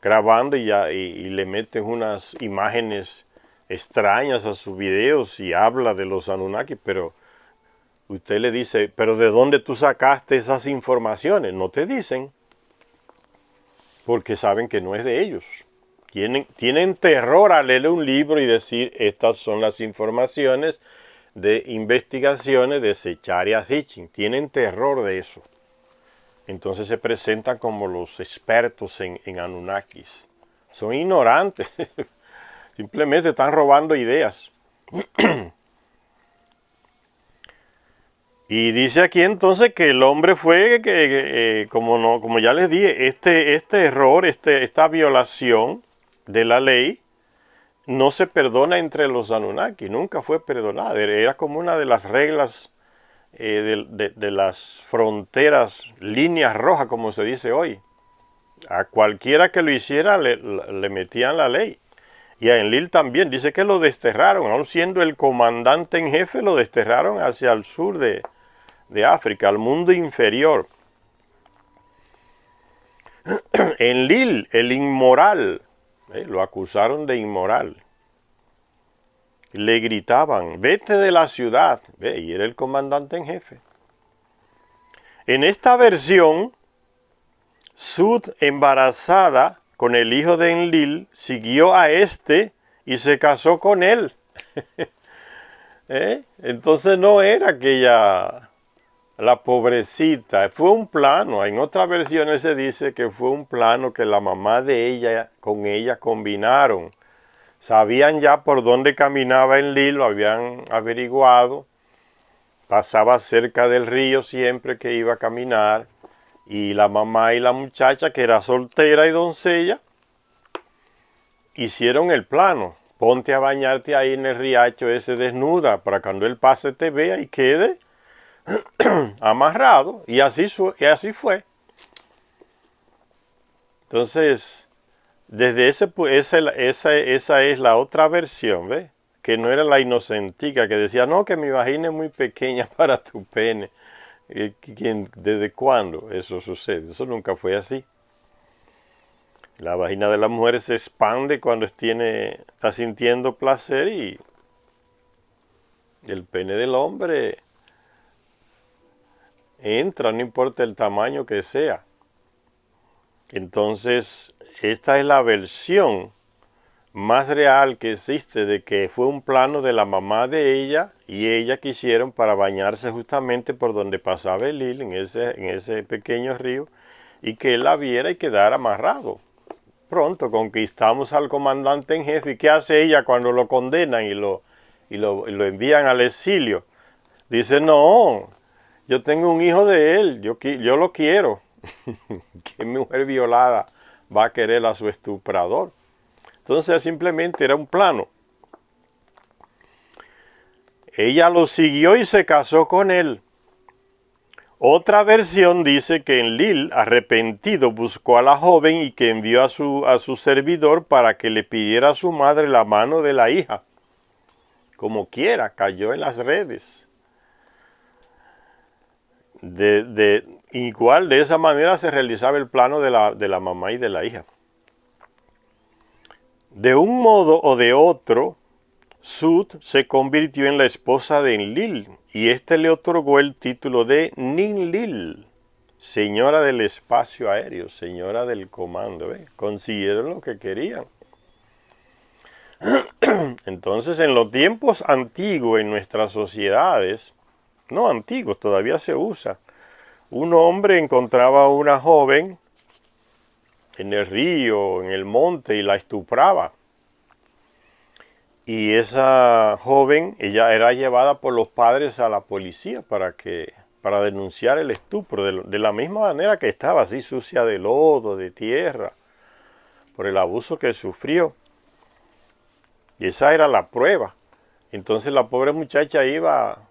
S1: grabando y le meten unas imágenes extrañas a sus videos y habla de los Anunnaki, pero usted le dice, ¿pero de dónde tú sacaste esas informaciones? No te dicen, porque saben que no es de ellos. Tienen terror a leer un libro y decir, estas son las informaciones de investigaciones de Zecharia Sitchin. Tienen terror de eso. Entonces se presentan como los expertos en Anunnakis. Son ignorantes. Simplemente están robando ideas. Y dice aquí entonces que el hombre fue, como ya les dije, este error, esta violación de la ley, no se perdona entre los Anunnaki, nunca fue perdonada. Era como una de las reglas de las fronteras, líneas rojas, como se dice hoy. A cualquiera que lo hiciera le metían la ley. Y a Enlil también, dice que lo desterraron, aun siendo el comandante en jefe, lo desterraron hacia el sur de África, al mundo inferior. Enlil, el inmoral, lo acusaron de inmoral. le gritaban, vete de la ciudad. Ve, y era el comandante en jefe. En esta versión, Sud, embarazada con el hijo de Enlil, siguió a este y se casó con él. Entonces no era aquella, la pobrecita, fue un plano. En otras versiones se dice que fue un plano que la mamá de ella con ella combinaron. Sabían ya por dónde caminaba Enlil, lo habían averiguado. Pasaba cerca del río siempre que iba a caminar. Y la mamá y la muchacha, que era soltera y doncella, hicieron el plano. Ponte a bañarte ahí en el riacho ese desnuda para cuando él pase te vea y quede amarrado. Y así fue. Entonces, desde esa es la otra versión, ¿ves? Que no era la inocentica que decía, no, que mi vagina es muy pequeña para tu pene. ¿Desde cuándo eso sucede? Eso nunca fue así. La vagina de la mujer se expande cuando está sintiendo placer y el pene del hombre entra, no importa el tamaño que sea. Entonces, esta es la versión más real que existe de que fue un plano de la mamá de ella y ella que hicieron para bañarse justamente por donde pasaba el hilo, en ese pequeño río, y que él la viera y quedara amarrado. Pronto conquistamos al comandante en jefe. ¿Y qué hace ella cuando lo condenan y lo envían al exilio? Dice, no, yo tengo un hijo de él, yo lo quiero. ¿Qué mujer violada va a querer a su estuprador? Entonces simplemente era un plano. Ella lo siguió y se casó con él. Otra versión dice que Enlil, arrepentido, buscó a la joven y que envió a su servidor para que le pidiera a su madre la mano de la hija. Como quiera, cayó en las redes. Igual de esa manera se realizaba el plano de la mamá y de la hija. De un modo o de otro, Sud se convirtió en la esposa de Enlil y éste le otorgó el título de Ninlil, señora del espacio aéreo, señora del comando. Consiguieron lo que querían. Entonces, en los tiempos antiguos, en nuestras sociedades, no antiguos, todavía se usa, un hombre encontraba a una joven en el río, en el monte, y la estupraba. Y esa joven, ella era llevada por los padres a la policía para denunciar el estupro, de la misma manera que estaba así sucia de lodo, de tierra, por el abuso que sufrió. Y esa era la prueba. Entonces la pobre muchacha iba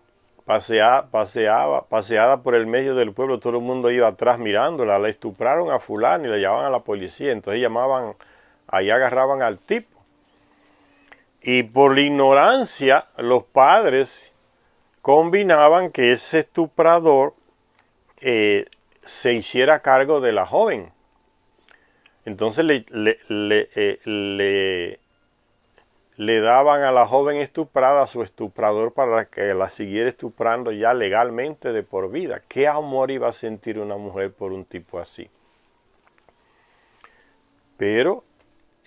S1: paseada por el medio del pueblo, todo el mundo iba atrás mirándola, la estupraron a fulano y la llevaban a la policía, entonces ahí agarraban al tipo. Y por la ignorancia, los padres combinaban que ese estuprador se hiciera cargo de la joven. Entonces le daban a la joven estuprada a su estuprador para que la siguiera estuprando ya legalmente de por vida. ¿Qué amor iba a sentir una mujer por un tipo así? Pero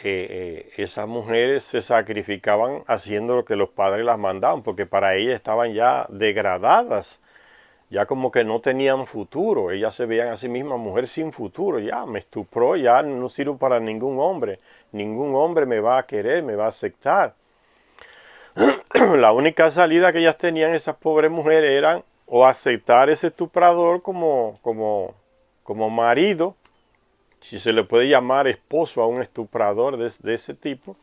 S1: esas mujeres se sacrificaban haciendo lo que los padres las mandaban, porque para ellas estaban ya degradadas, ya como que no tenían futuro. Ellas se veían a sí mismas mujer sin futuro. Ya me estupró, ya no sirvo para ningún hombre me va a querer, me va a aceptar. La única salida que ellas tenían, esas pobres mujeres, eran o aceptar ese estuprador como marido, si se le puede llamar esposo a un estuprador de ese tipo,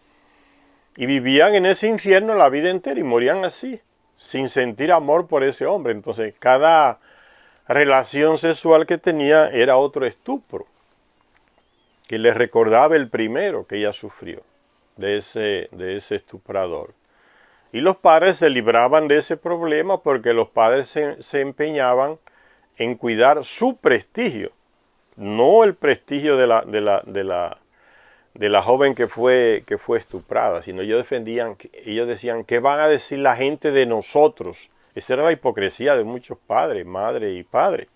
S1: y vivían en ese infierno la vida entera y morían así, sin sentir amor por ese hombre. Entonces cada relación sexual que tenía era otro estupro, que le recordaba el primero que ella sufrió, de ese estuprador. Y los padres se libraban de ese problema porque los padres se empeñaban en cuidar su prestigio, no el prestigio de de la joven que fue estuprada, sino ellos decían, ¿qué van a decir la gente de nosotros? Esa era la hipocresía de muchos padres, madres y padres,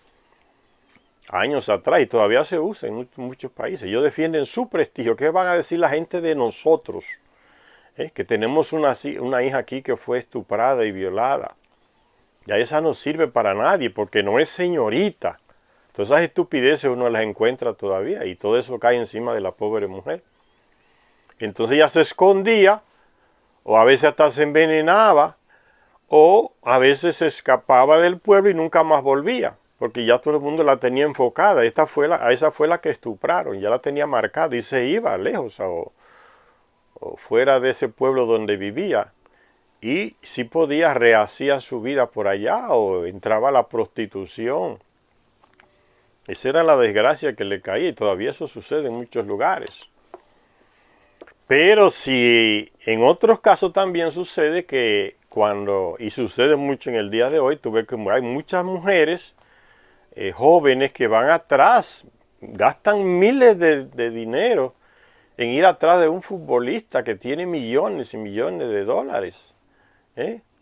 S1: años atrás, y todavía se usa en muchos países. Ellos defienden su prestigio. ¿Qué van a decir la gente de nosotros? Que tenemos una hija aquí que fue estuprada y violada. Ya esa no sirve para nadie porque no es señorita. Todas esas estupideces uno las encuentra todavía y todo eso cae encima de la pobre mujer. Entonces ella se escondía, o a veces hasta se envenenaba, o a veces se escapaba del pueblo y nunca más volvía, porque ya todo el mundo la tenía enfocada. Esa fue la que estupraron, ya la tenía marcada y se iba lejos o fuera de ese pueblo donde vivía. Y si podía, rehacía su vida por allá o entraba a la prostitución. Esa era la desgracia que le caía y todavía eso sucede en muchos lugares. Pero si en otros casos también sucede que y sucede mucho en el día de hoy, tú ves que hay muchas mujeres jóvenes que van atrás, gastan miles de dinero en ir atrás de un futbolista que tiene millones y millones de dólares.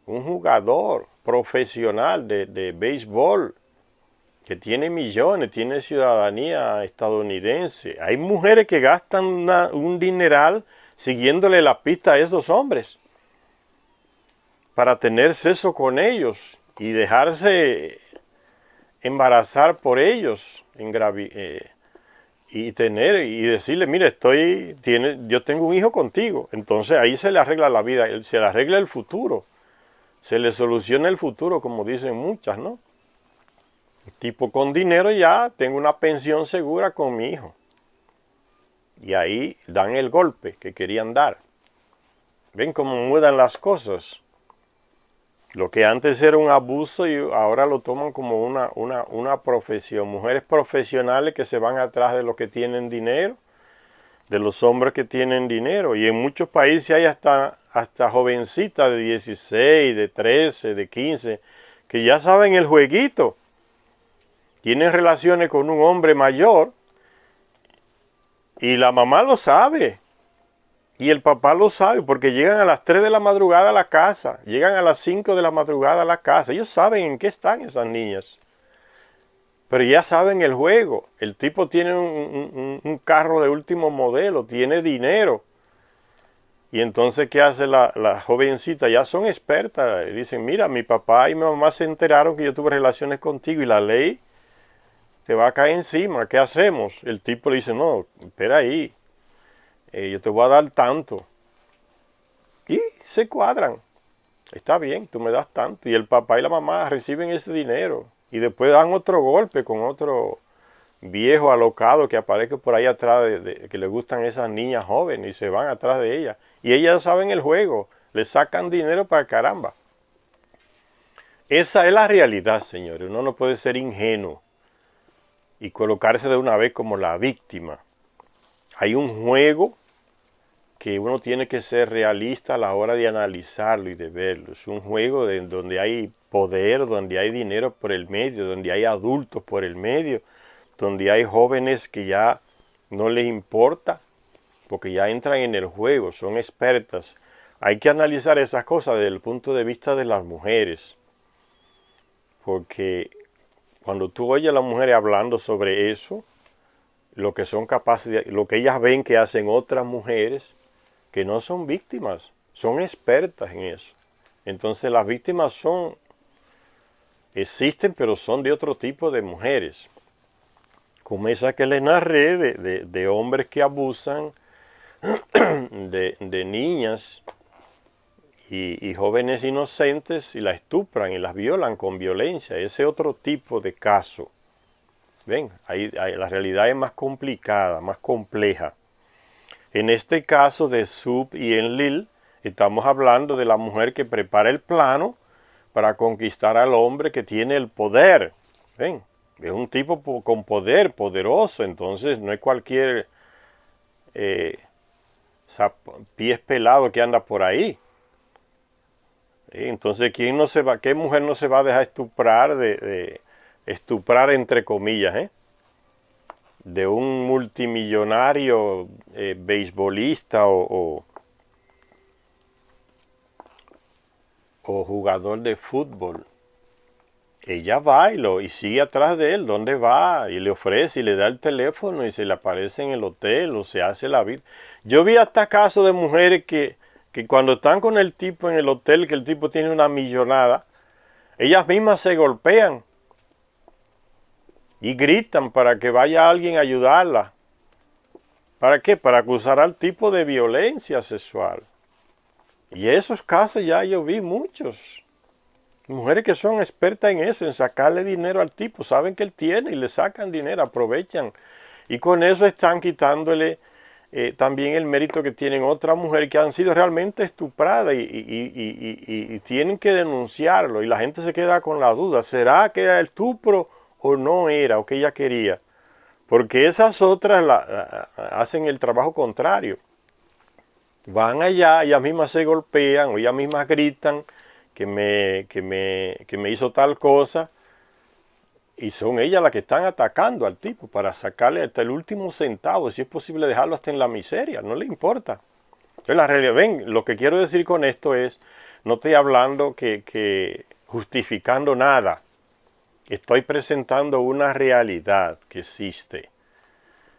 S1: Un jugador profesional de béisbol que tiene millones, tiene ciudadanía estadounidense. Hay mujeres que gastan un dineral siguiéndole la pista a esos hombres para tener sexo con ellos y dejarse embarazar por ellos y decirle, mire, yo tengo un hijo contigo. Entonces ahí se le arregla la vida, se le arregla el futuro, se le soluciona el futuro, como dicen muchas, ¿no? Tipo, con dinero ya tengo una pensión segura con mi hijo. Y ahí dan el golpe que querían dar. ¿Ven cómo mudan las cosas? Lo que antes era un abuso y ahora lo toman como una profesión. Mujeres profesionales que se van atrás de los que tienen dinero, de los hombres que tienen dinero. Y en muchos países hay hasta jovencitas de 16, de 13, de 15, que ya saben el jueguito. Tienen relaciones con un hombre mayor y la mamá lo sabe. Y el papá lo sabe porque llegan a las 3 de la madrugada a la casa, llegan a las 5 de la madrugada a la casa. Ellos saben en qué están esas niñas. Pero ya saben el juego. El tipo tiene un carro de último modelo, tiene dinero. Y entonces, ¿qué hace la jovencita? Ya son expertas. Dicen, mira, mi papá y mi mamá se enteraron que yo tuve relaciones contigo y la ley te va a caer encima. ¿Qué hacemos? El tipo le dice, no, espera ahí. Yo te voy a dar tanto. Y se cuadran. Está bien, tú me das tanto. Y el papá y la mamá reciben ese dinero. Y después dan otro golpe con otro viejo alocado que aparece por ahí atrás, que le gustan esas niñas jóvenes y se van atrás de ellas. Y ellas saben el juego. Le sacan dinero para caramba. Esa es la realidad, señores. Uno no puede ser ingenuo y colocarse de una vez como la víctima. Hay un juego que uno tiene que ser realista a la hora de analizarlo y de verlo. Es un juego donde hay poder, donde hay dinero por el medio, donde hay adultos por el medio, donde hay jóvenes que ya no les importa, porque ya entran en el juego, son expertas. Hay que analizar esas cosas desde el punto de vista de las mujeres, porque cuando tú oyes a las mujeres hablando sobre eso, lo que son capaces lo que ellas ven que hacen otras mujeres, que no son víctimas, son expertas en eso. Entonces las víctimas existen, pero son de otro tipo de mujeres. Como esa que les narré de hombres que abusan de niñas y jóvenes inocentes y las estupran y las violan con violencia. Ese otro tipo de caso. Ven, la realidad es más complicada, más compleja. En este caso de Sub y Enlil, estamos hablando de la mujer que prepara el plano para conquistar al hombre que tiene el poder. ¿Ven? Es un tipo con poder, poderoso, entonces no es cualquier pies pelado que anda por ahí. Entonces, ¿qué mujer no se va a dejar estuprar, estuprar entre comillas, de un multimillonario beisbolista o jugador de fútbol. Ella va y sigue atrás de él, ¿dónde va? Y le ofrece y le da el teléfono y se le aparece en el hotel o se hace la vida. Yo vi hasta casos de mujeres que cuando están con el tipo en el hotel, que el tipo tiene una millonada, ellas mismas se golpean y gritan para que vaya alguien a ayudarla. ¿Para qué? Para acusar al tipo de violencia sexual. Y esos casos ya yo vi muchos. Mujeres que son expertas en eso, en sacarle dinero al tipo, saben que él tiene y le sacan dinero, aprovechan. Y con eso están quitándole también el mérito que tienen otras mujeres que han sido realmente estupradas y tienen que denunciarlo. Y la gente se queda con la duda, ¿será que era estupro o no era o que ella quería? Porque esas otras hacen el trabajo contrario. Van allá, ellas mismas se golpean o ellas mismas gritan que me hizo tal cosa, y son ellas las que están atacando al tipo para sacarle hasta el último centavo, si es posible dejarlo hasta en la miseria, no le importa. Entonces la realidad, ven, lo que quiero decir con esto es, no estoy hablando que justificando nada, estoy presentando una realidad que existe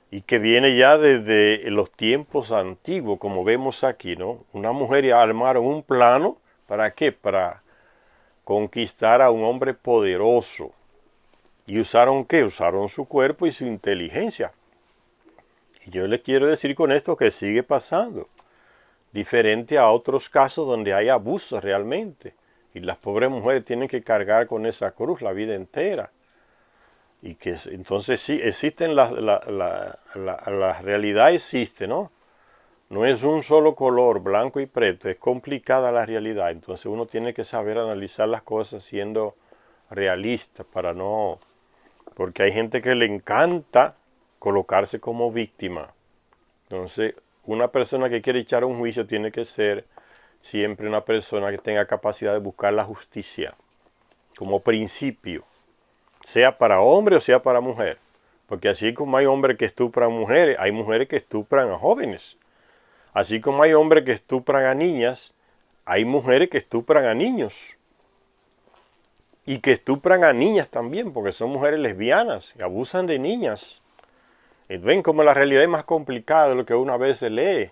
S1: y que viene ya desde los tiempos antiguos, como vemos aquí, ¿no? Una mujer armaron un plano, ¿para qué? Para conquistar a un hombre poderoso. ¿Y usaron qué? Usaron su cuerpo y su inteligencia. Y yo les quiero decir con esto que sigue pasando. Diferente a otros casos donde hay abuso realmente. Y las pobres mujeres tienen que cargar con esa cruz la vida entera. Y que entonces sí, existen la realidad existe, ¿no? No es un solo color, blanco y preto, es complicada la realidad. Entonces uno tiene que saber analizar las cosas siendo realista para no... Porque hay gente que le encanta colocarse como víctima. Entonces una persona que quiere echar un juicio tiene que ser siempre una persona que tenga capacidad de buscar la justicia como principio, sea para hombre o sea para mujer. Porque así como hay hombres que estupran mujeres, hay mujeres que estupran a jóvenes. Así como hay hombres que estupran a niñas, hay mujeres que estupran a niños. Y que estupran a niñas también, porque son mujeres lesbianas y abusan de niñas. Y ven como la realidad es más complicada de lo que uno a veces lee.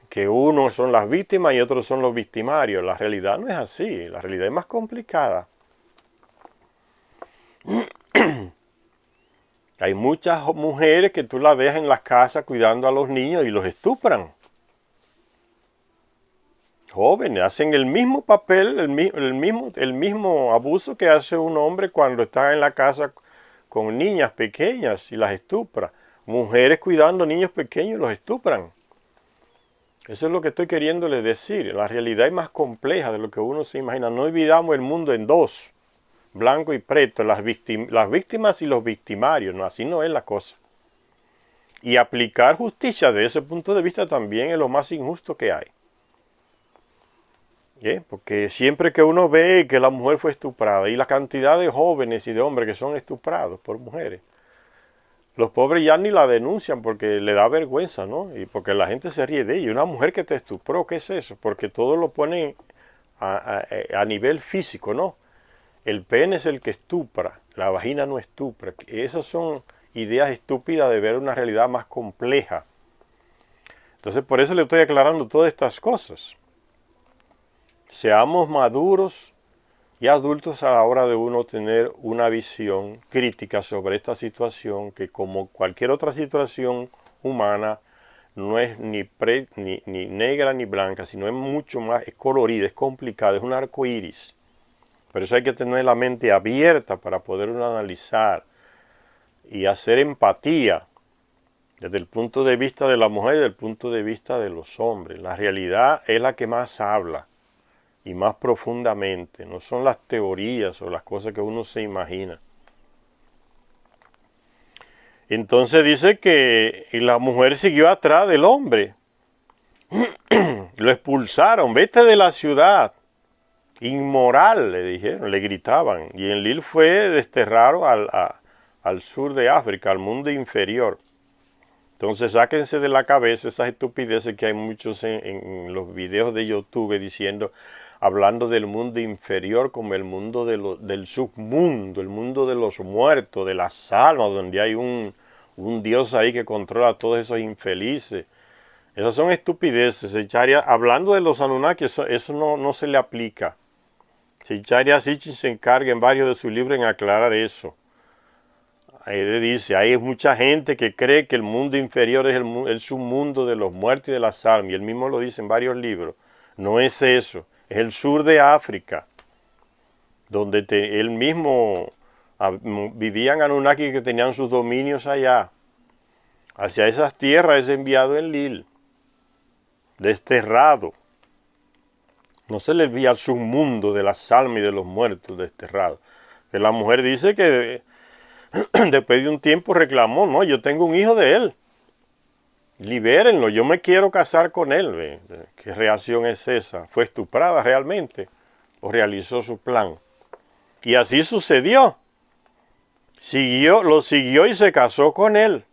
S1: Que unos son las víctimas y otros son los victimarios. La realidad no es así, la realidad es más complicada. Hay muchas mujeres que tú las ves en las casas cuidando a los niños y los estupran. Jóvenes, hacen el mismo papel, el mismo abuso que hace un hombre cuando está en la casa con niñas pequeñas y las estupra. Mujeres cuidando niños pequeños y los estupran. Eso es lo que estoy queriéndoles decir. La realidad es más compleja de lo que uno se imagina. No dividamos el mundo en dos, blanco y preto, las víctimas y los victimarios. No, así no es la cosa. Y aplicar justicia desde ese punto de vista también es lo más injusto que hay. Porque siempre que uno ve que la mujer fue estuprada y la cantidad de jóvenes y de hombres que son estuprados por mujeres, los pobres ya ni la denuncian porque le da vergüenza, ¿no? Y porque la gente se ríe de ella. Una mujer que te estupró, ¿qué es eso? Porque todo lo ponen a nivel físico, ¿no? El pene es el que estupra, la vagina no estupra. Esas son ideas estúpidas de ver una realidad más compleja. Entonces por eso le estoy aclarando todas estas cosas. Seamos maduros y adultos a la hora de uno tener una visión crítica sobre esta situación que, como cualquier otra situación humana, no es ni negra ni blanca, sino es mucho más, es colorida, es complicada, es un arco iris. Por eso hay que tener la mente abierta para poder uno analizar y hacer empatía desde el punto de vista de la mujer y desde el punto de vista de los hombres. La realidad es la que más habla. Y más profundamente, no son las teorías o las cosas que uno se imagina. Entonces dice que la mujer siguió atrás del hombre. Lo expulsaron, vete de la ciudad. Inmoral, le dijeron, le gritaban. Y Enlil fue desterrado a al sur de África, al mundo inferior. Entonces sáquense de la cabeza esas estupideces que hay muchos en los videos de YouTube diciendo, hablando del mundo inferior como el mundo del submundo, el mundo de los muertos, de las almas, donde hay un Dios ahí que controla a todos esos infelices. Esas son estupideces. Hablando de los Anunnaki, eso no se le aplica. Sicharya Sitchin se encarga en varios de sus libros en aclarar eso. Ahí dice, hay mucha gente que cree que el mundo inferior es el submundo de los muertos y de las almas, y él mismo lo dice en varios libros. No es eso, es el sur de África, donde él mismo vivían Anunnaki que tenían sus dominios allá. Hacia esas tierras es enviado Enlil, desterrado. No se le envía al submundo de las almas y de los muertos desterrados. Que la mujer dice que después de un tiempo reclamó, no, yo tengo un hijo de él. Libérenlo, yo me quiero casar con él. ¿Qué reacción es esa? ¿Fue estuprada realmente? ¿O realizó su plan? Y así sucedió. Lo siguió y se casó con él.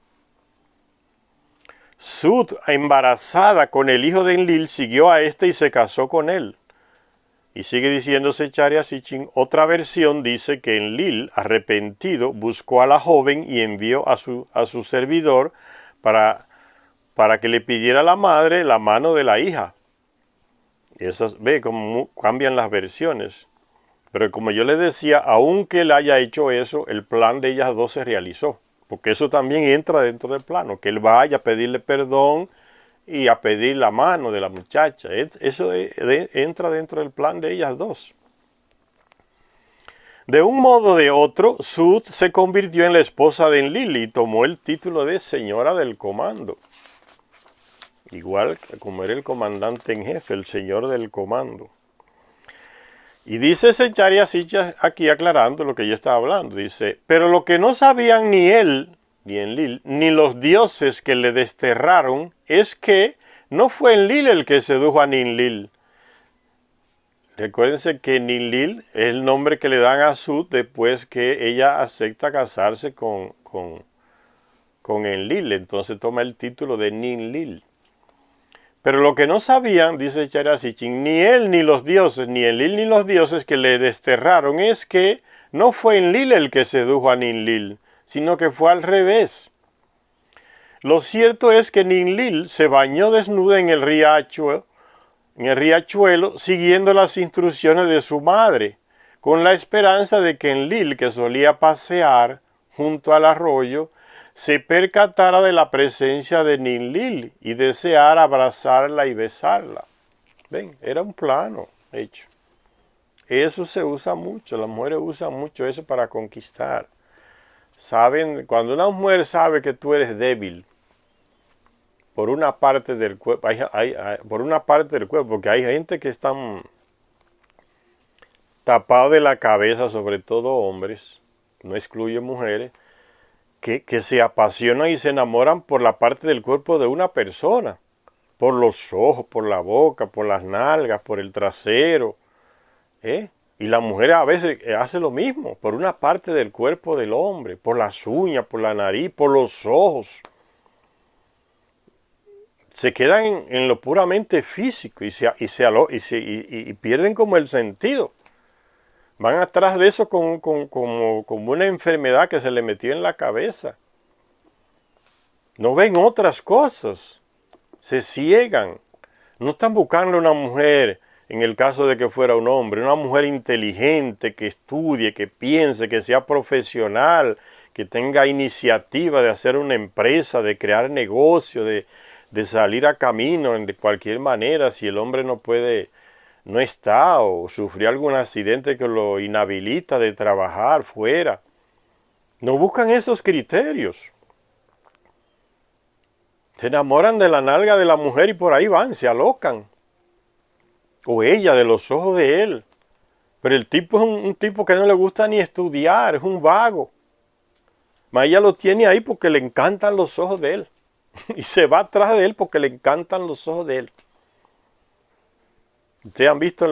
S1: Sut, embarazada con el hijo de Enlil, siguió a este y se casó con él. Y sigue diciéndose Sicharya Sitchin, otra versión dice que Enlil, arrepentido, buscó a la joven y envió a su servidor para que le pidiera a la madre la mano de la hija. Ve cómo cambian las versiones. Pero como yo les decía, aunque él haya hecho eso, el plan de ellas dos se realizó. Porque eso también entra dentro del plano, que él vaya a pedirle perdón y a pedir la mano de la muchacha. Eso entra dentro del plan de ellas dos. De un modo o de otro, Sut se convirtió en la esposa de Enlil y tomó el título de señora del comando. Igual como era el comandante en jefe, el señor del comando. Y dice Sicharya Sitchin aquí aclarando lo que yo estaba hablando. Dice, pero lo que no sabían ni él, ni Enlil, ni los dioses que le desterraron, es que no fue Enlil el que sedujo a Ninlil. Recuérdense que Ninlil es el nombre que le dan a Sut después que ella acepta casarse con Enlil. Entonces toma el título de Ninlil. Pero lo que no sabían, dice Sicharya Sitchin, ni él ni los dioses, ni Enlil ni los dioses que le desterraron, es que no fue Enlil el que sedujo a Ninlil, sino que fue al revés. Lo cierto es que Ninlil se bañó desnuda en el riachuelo, siguiendo las instrucciones de su madre, con la esperanza de que Enlil, que solía pasear junto al arroyo, se percatara de la presencia de Ninlil y deseara abrazarla y besarla. Ven, era un plano hecho. Eso se usa mucho, las mujeres usan mucho eso para conquistar. Saben, cuando una mujer sabe que tú eres débil por una parte del cuerpo, porque hay gente que están tapados de la cabeza, sobre todo hombres, no excluye mujeres, que se apasionan y se enamoran por la parte del cuerpo de una persona, por los ojos, por la boca, por las nalgas, por el trasero, Y la mujer a veces hace lo mismo, por una parte del cuerpo del hombre, por las uñas, por la nariz, por los ojos. Se quedan en lo puramente físico y pierden como el sentido. Van atrás de eso como una enfermedad que se le metió en la cabeza. No ven otras cosas. Se ciegan. No están buscando una mujer, en el caso de que fuera un hombre, una mujer inteligente, que estudie, que piense, que sea profesional, que tenga iniciativa de hacer una empresa, de crear negocio, de salir a camino de cualquier manera. Si el hombre no está o sufrió algún accidente que lo inhabilita de trabajar fuera. No buscan esos criterios. Se enamoran de la nalga de la mujer y por ahí van, se alocan. O ella de los ojos de él. Pero el tipo es un tipo que no le gusta ni estudiar, es un vago. Mas ella lo tiene ahí porque le encantan los ojos de él. Y se va atrás de él porque le encantan los ojos de él. Ustedes han visto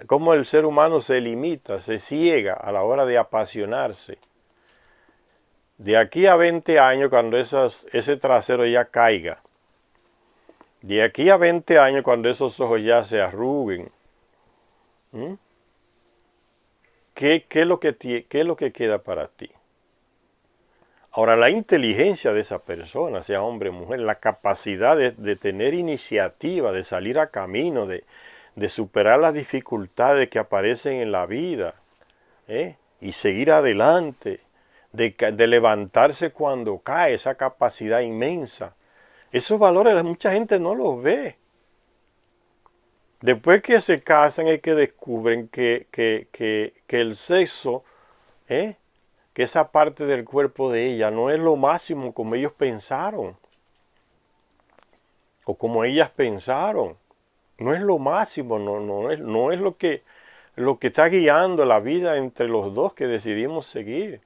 S1: cómo el ser humano se limita, se ciega a la hora de apasionarse. De aquí a 20 años, cuando ese trasero ya caiga, de aquí a 20 años, cuando esos ojos ya se arruguen, ¿qué es lo que queda para ti? Ahora, la inteligencia de esa persona, sea hombre o mujer, la capacidad de tener iniciativa, de salir a camino, de superar las dificultades que aparecen en la vida, y seguir adelante, de levantarse cuando cae, esa capacidad inmensa. Esos valores mucha gente no los ve. Después que se casan es que descubren que el sexo, que esa parte del cuerpo de ella no es lo máximo como ellos pensaron, o como ellas pensaron. No es lo máximo, no es lo que está guiando la vida entre los dos que decidimos seguir.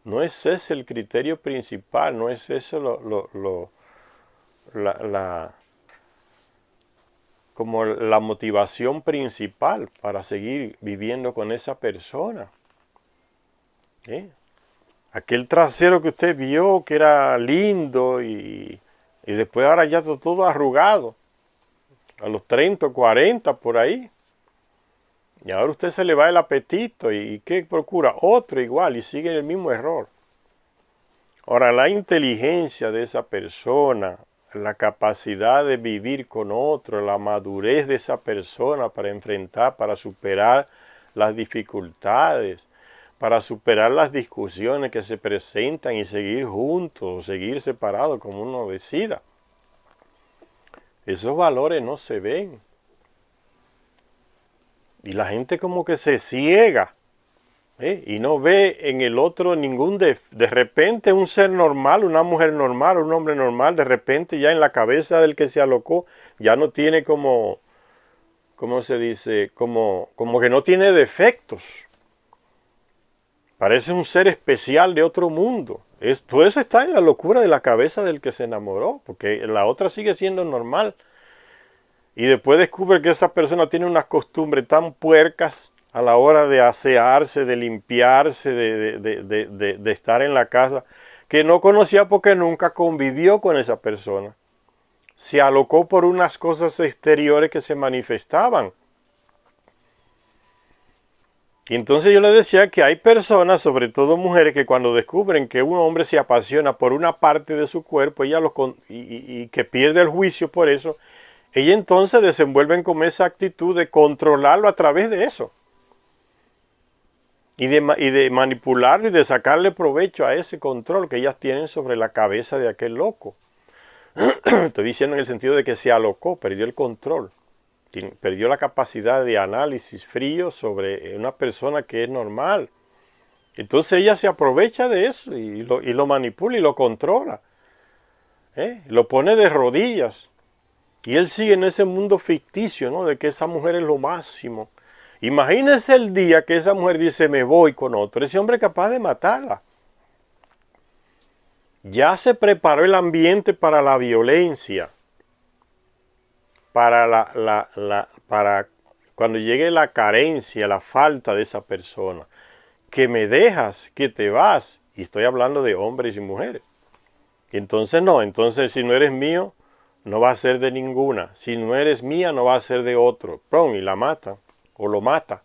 S1: No es ese el criterio principal, no es eso como la motivación principal para seguir viviendo con esa persona. Aquel trasero que usted vio que era lindo y después ahora ya está todo arrugado, a los 30 o 40 por ahí. Y ahora usted se le va el apetito y ¿qué procura? Otro igual y sigue el mismo error. Ahora, la inteligencia de esa persona, la capacidad de vivir con otro, la madurez de esa persona para enfrentar, para superar las dificultades, para superar las discusiones que se presentan y seguir juntos o seguir separados como uno decida. Esos valores no se ven. Y la gente como que se ciega, y no ve en el otro ningún de repente un ser normal, una mujer normal, un hombre normal, de repente ya en la cabeza del que se alocó ya no tiene como, ¿cómo se dice? Como que no tiene defectos. Parece un ser especial de otro mundo. Todo eso está en la locura de la cabeza del que se enamoró, porque la otra sigue siendo normal. Y después descubre que esa persona tiene unas costumbres tan puercas a la hora de asearse, de limpiarse, de estar en la casa, que no conocía porque nunca convivió con esa persona. Se alocó por unas cosas exteriores que se manifestaban. Y entonces yo le decía que hay personas, sobre todo mujeres, que cuando descubren que un hombre se apasiona por una parte de su cuerpo y que pierde el juicio por eso, ellas entonces desenvuelven con esa actitud de controlarlo a través de eso. Y de manipularlo y de sacarle provecho a ese control que ellas tienen sobre la cabeza de aquel loco. Estoy diciendo en el sentido de que se alocó, perdió el control. Perdió la capacidad de análisis frío sobre una persona que es normal. Entonces ella se aprovecha de eso y lo manipula y lo controla. Lo pone de rodillas. Y él sigue en ese mundo ficticio, ¿no? De que esa mujer es lo máximo. Imagínese el día que esa mujer dice, me voy con otro. Ese hombre es capaz de matarla. Ya se preparó el ambiente para la violencia. Para cuando llegue la carencia, la falta de esa persona. Que me dejas, que te vas. Y estoy hablando de hombres y mujeres. Y entonces no, entonces si no eres mío, no va a ser de ninguna. Si no eres mía, no va a ser de otro. ¡Pum! Y la mata. O lo mata.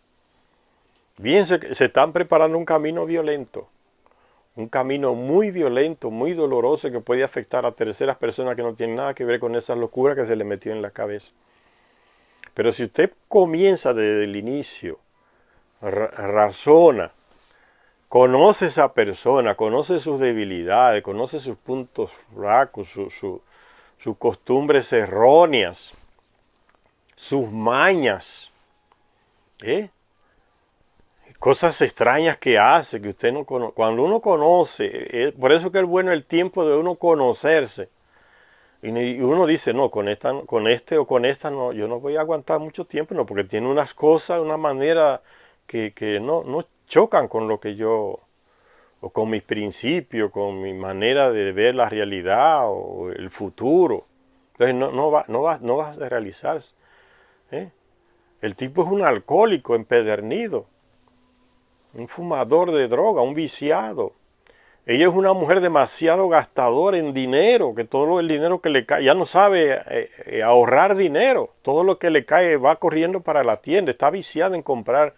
S1: Bien, se están preparando un camino violento. Un camino muy violento, muy doloroso que puede afectar a terceras personas que no tienen nada que ver con esa locura que se le metió en la cabeza. Pero si usted comienza desde el inicio, razona, conoce a esa persona, conoce sus debilidades, conoce sus puntos flacos, sus costumbres erróneas, sus mañas, cosas extrañas que hace, que usted no conoce. Cuando uno conoce, por eso que es bueno el tiempo de uno conocerse. Y uno dice, no, con este o con esta no, yo no voy a aguantar mucho tiempo, no, porque tiene unas cosas, una manera que no chocan con lo que yo, o con mis principios, con mi manera de ver la realidad o el futuro. Entonces no va a realizarse. El tipo es un alcohólico empedernido, un fumador de droga, un viciado. Ella es una mujer demasiado gastadora en dinero, que todo el dinero que le cae, ya no sabe ahorrar dinero. Todo lo que le cae va corriendo para la tienda, está viciada en comprar.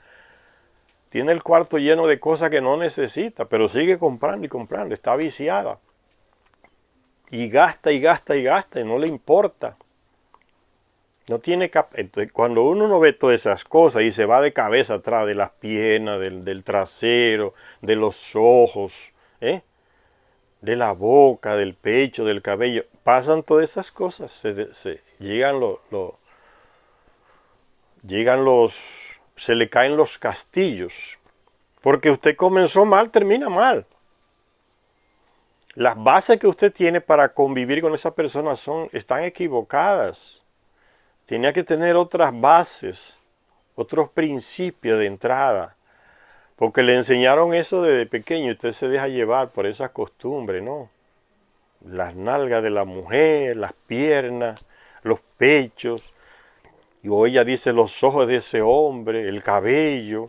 S1: Tiene el cuarto lleno de cosas que no necesita, pero sigue comprando y comprando, está viciada. Y gasta y gasta y gasta y no le importa. No tiene Entonces, cuando uno no ve todas esas cosas y se va de cabeza atrás de las piernas, del trasero, de los ojos, de la boca, del pecho, del cabello, pasan todas esas cosas, se le caen los castillos, porque usted comenzó mal, termina mal. Las bases que usted tiene para convivir con esa persona están equivocadas. Tenía que tener otras bases, otros principios de entrada. Porque le enseñaron eso desde pequeño y usted se deja llevar por esa costumbre, ¿no? Las nalgas de la mujer, las piernas, los pechos. Y hoy ella dice los ojos de ese hombre, el cabello.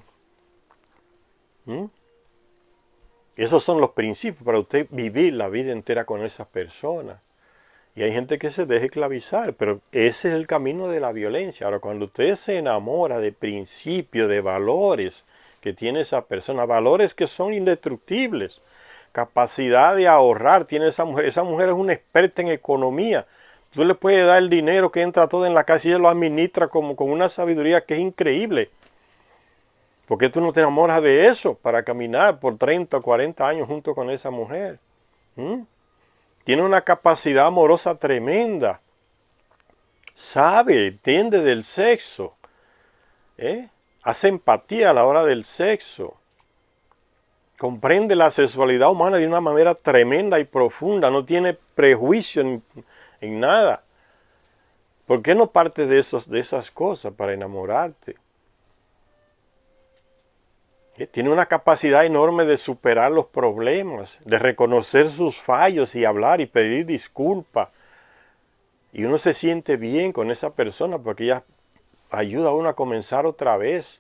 S1: Esos son los principios para usted vivir la vida entera con esas personas. Y hay gente que se deja esclavizar, pero ese es el camino de la violencia. Ahora, cuando usted se enamora de principios, de valores que tiene esa persona, valores que son indestructibles, capacidad de ahorrar tiene esa mujer es una experta en economía. Tú le puedes dar el dinero que entra todo en la casa y ella lo administra como con una sabiduría que es increíble. ¿Por qué tú no te enamoras de eso para caminar por 30 o 40 años junto con esa mujer? Tiene una capacidad amorosa tremenda. Sabe, entiende del sexo. Hace empatía a la hora del sexo. Comprende la sexualidad humana de una manera tremenda y profunda. No tiene prejuicio en nada. ¿Por qué no partes de esas cosas para enamorarte? Tiene una capacidad enorme de superar los problemas, de reconocer sus fallos y hablar y pedir disculpas. Y uno se siente bien con esa persona porque ella ayuda a uno a comenzar otra vez.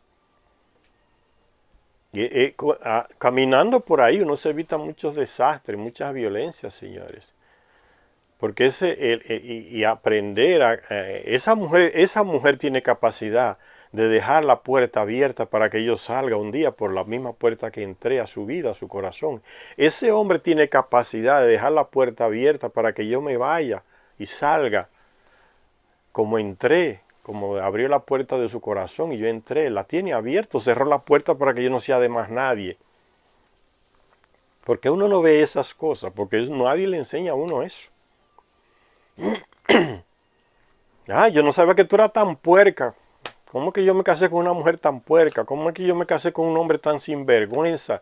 S1: Caminando por ahí uno se evita muchos desastres, muchas violencias, señores. Porque aprender esa mujer tiene capacidad de dejar la puerta abierta para que yo salga un día por la misma puerta que entré a su vida, a su corazón. Ese hombre tiene capacidad de dejar la puerta abierta para que yo me vaya y salga como entré, como abrió la puerta de su corazón y yo entré. La tiene abierta, cerró la puerta para que yo no sea de más nadie. Porque uno no ve esas cosas, porque nadie le enseña a uno eso. Yo no sabía que tú eras tan puerca. ¿Cómo que yo me casé con una mujer tan puerca? ¿Cómo es que yo me casé con un hombre tan sinvergüenza?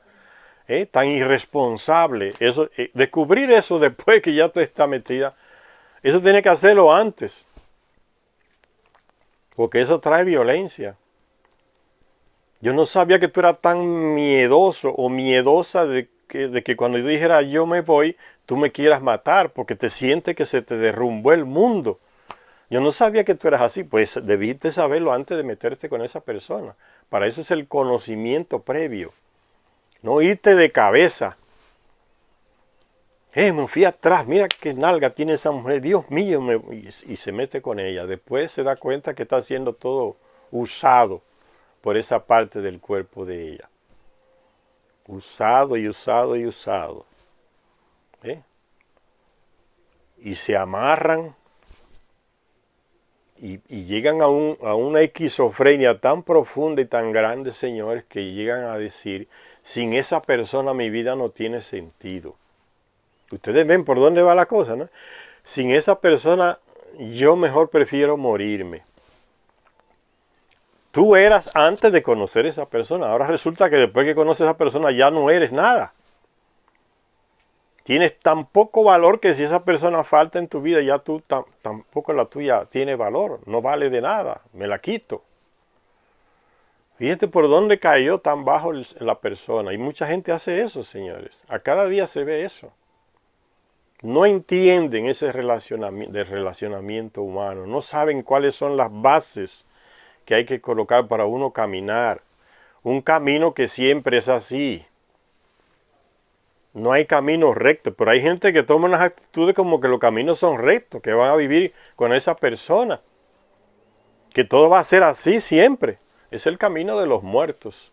S1: Tan irresponsable. Descubrir eso después que ya tú estás metida, eso tiene que hacerlo antes. Porque eso trae violencia. Yo no sabía que tú eras tan miedoso o miedosa de que cuando yo dijera yo me voy, tú me quieras matar porque te sientes que se te derrumbó el mundo. Yo no sabía que tú eras así, pues debiste saberlo antes de meterte con esa persona. Para eso es el conocimiento previo. No irte de cabeza. Me fui atrás, mira qué nalga tiene esa mujer, Dios mío, y se mete con ella. Después se da cuenta que está siendo todo usado por esa parte del cuerpo de ella. Usado y usado y usado. Y se amarran. Y llegan a una esquizofrenia tan profunda y tan grande, señores, que llegan a decir, sin esa persona mi vida no tiene sentido. Ustedes ven por dónde va la cosa, ¿no? Sin esa persona yo mejor prefiero morirme. Tú eras antes de conocer a esa persona, ahora resulta que después que conoces a esa persona ya no eres nada. Tienes tan poco valor que si esa persona falta en tu vida, ya tú tampoco la tuya tiene valor. No vale de nada. Me la quito. Fíjate por dónde cayó tan bajo la persona. Y mucha gente hace eso, señores. A cada día se ve eso. No entienden ese relacionamiento humano. No saben cuáles son las bases que hay que colocar para uno caminar. Un camino que siempre es así. No hay caminos rectos, pero hay gente que toma unas actitudes como que los caminos son rectos, que van a vivir con esa persona, que todo va a ser así siempre. Es el camino de los muertos,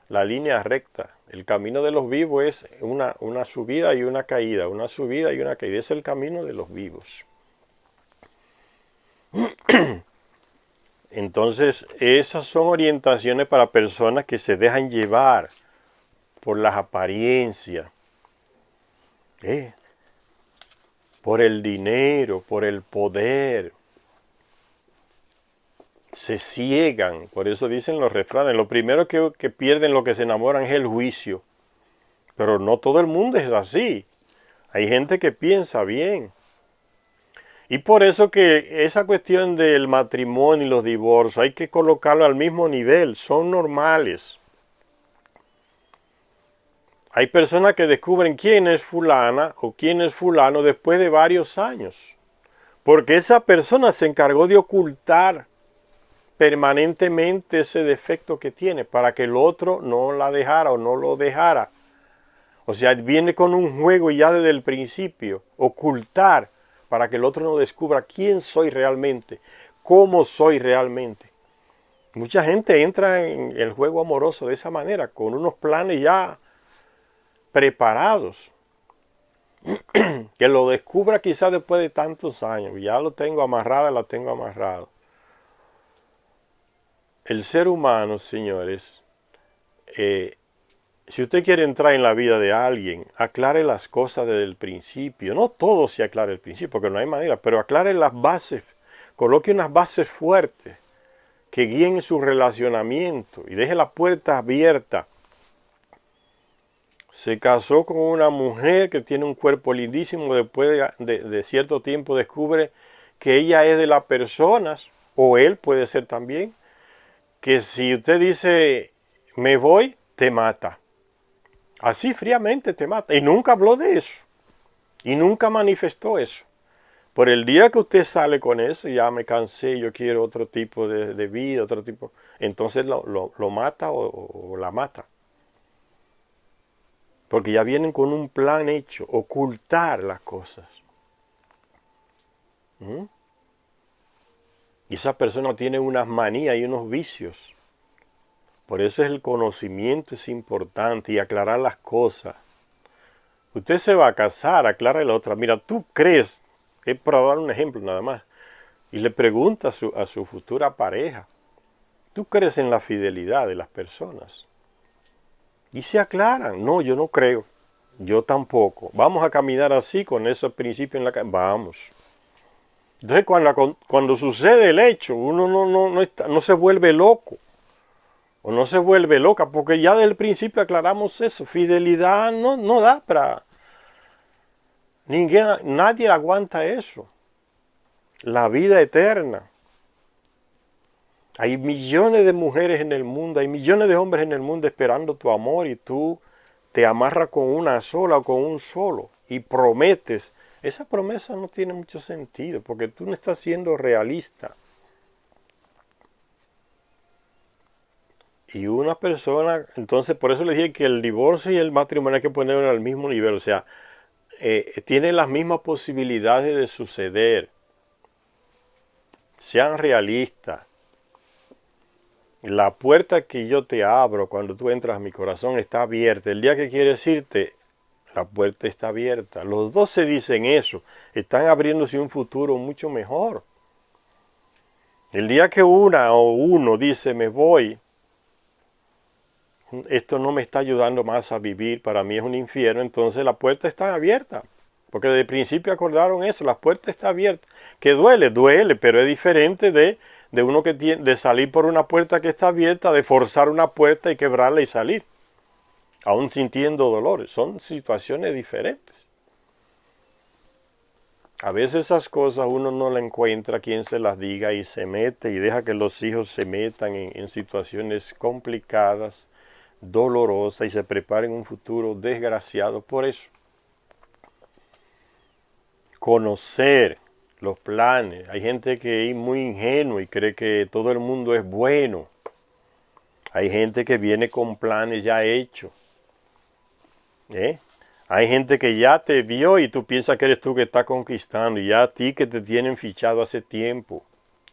S1: la línea recta. El camino de los vivos es una subida y una caída, una subida y una caída. Es el camino de los vivos. Entonces, esas son orientaciones para personas que se dejan llevar por las apariencias, por el dinero, por el poder. Se ciegan, por eso dicen los refranes. Lo primero que pierden los que se enamoran es el juicio. Pero no todo el mundo es así. Hay gente que piensa bien. Y por eso que esa cuestión del matrimonio y los divorcios hay que colocarlo al mismo nivel. Son normales. Hay personas que descubren quién es fulana o quién es fulano después de varios años. Porque esa persona se encargó de ocultar permanentemente ese defecto que tiene para que el otro no la dejara o no lo dejara. O sea, viene con un juego ya desde el principio, ocultar para que el otro no descubra quién soy realmente, cómo soy realmente. Mucha gente entra en el juego amoroso de esa manera, con unos planes ya preparados, que lo descubra quizás después de tantos años. Ya lo tengo amarrada, la tengo amarrado. El ser humano, señores, si usted quiere entrar en la vida de alguien, aclare las cosas desde el principio. No todo se aclara al principio, porque no hay manera, pero aclare las bases, coloque unas bases fuertes que guíen su relacionamiento y deje la puerta abierta. Se casó con una mujer que tiene un cuerpo lindísimo, después de cierto tiempo descubre que ella es de las personas, o él puede ser también, que si usted dice, me voy, te mata. Así fríamente te mata. Y nunca habló de eso. Y nunca manifestó eso. Por el día que usted sale con eso, ya me cansé, yo quiero otro tipo de vida, otro tipo. Entonces lo mata o la mata. Porque ya vienen con un plan hecho, ocultar las cosas. Y esa persona tiene unas manías y unos vicios. Por eso el conocimiento es importante y aclarar las cosas. Usted se va a casar, aclara la otra. Mira, tú crees, es para dar un ejemplo nada más, y le pregunta a su futura pareja, ¿tú crees en la fidelidad de las personas? Y se aclaran, no, yo no creo, yo tampoco. Vamos a caminar así con esos principios en la cabeza, vamos. Entonces cuando sucede el hecho, uno no se vuelve loco. O no se vuelve loca, porque ya desde el principio aclaramos eso. Fidelidad no da para... Nadie aguanta eso. La vida eterna. Hay millones de mujeres en el mundo, hay millones de hombres en el mundo esperando tu amor y tú te amarras con una sola o con un solo y prometes. Esa promesa no tiene mucho sentido porque tú no estás siendo realista. Y una persona, entonces por eso le dije que el divorcio y el matrimonio hay que ponerlo al mismo nivel, o sea, tienen las mismas posibilidades de suceder. Sean realistas. La puerta que yo te abro cuando tú entras a mi corazón está abierta. El día que quieres irte, la puerta está abierta. Los dos se dicen eso, están abriéndose un futuro mucho mejor. El día que una o uno dice me voy, esto no me está ayudando más a vivir, para mí es un infierno, entonces la puerta está abierta. Porque desde el principio acordaron eso, la puerta está abierta. Que duele, pero es diferente de uno que tiene, de salir por una puerta que está abierta, de forzar una puerta y quebrarla y salir. Aún sintiendo dolores, son situaciones diferentes. A veces esas cosas uno no la encuentra quien se las diga y se mete y deja que los hijos se metan en situaciones complicadas, dolorosa y se preparen un futuro desgraciado por eso. Conocer los planes. Hay gente que es muy ingenuo y cree que todo el mundo es bueno. Hay gente que viene con planes ya hechos. Hay gente que ya te vio y tú piensas que eres tú que está conquistando, y ya a ti que te tienen fichado hace tiempo,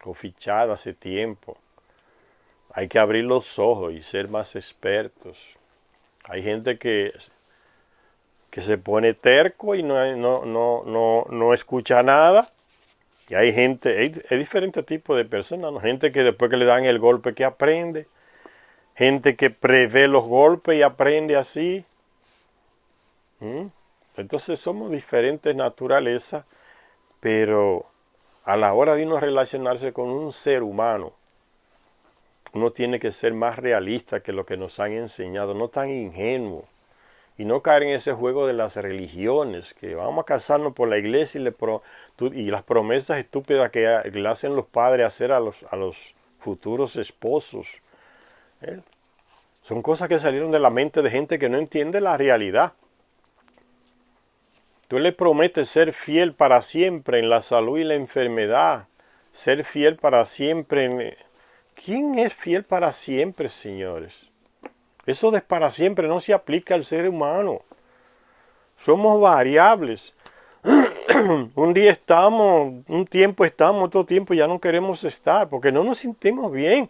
S1: o fichado hace tiempo. Hay que abrir los ojos y ser más expertos. Hay gente que se pone terco y no escucha nada. Y hay gente, hay diferentes tipos de personas, ¿no? Gente que después que le dan el golpe que aprende. Gente que prevé los golpes y aprende así. Entonces somos diferentes naturalezas, pero a la hora de uno relacionarse con un ser humano, uno tiene que ser más realista que lo que nos han enseñado, no tan ingenuo. Y no caer en ese juego de las religiones, que vamos a casarnos por la iglesia y las promesas estúpidas que le hacen los padres hacer a los futuros esposos. Son cosas que salieron de la mente de gente que no entiende la realidad. Tú le prometes ser fiel para siempre en la salud y la enfermedad, ser fiel para siempre. ¿Quién es fiel para siempre, señores? Eso de para siempre no se aplica al ser humano. Somos variables. Un día estamos, un tiempo estamos, otro tiempo ya no queremos estar, porque no nos sentimos bien.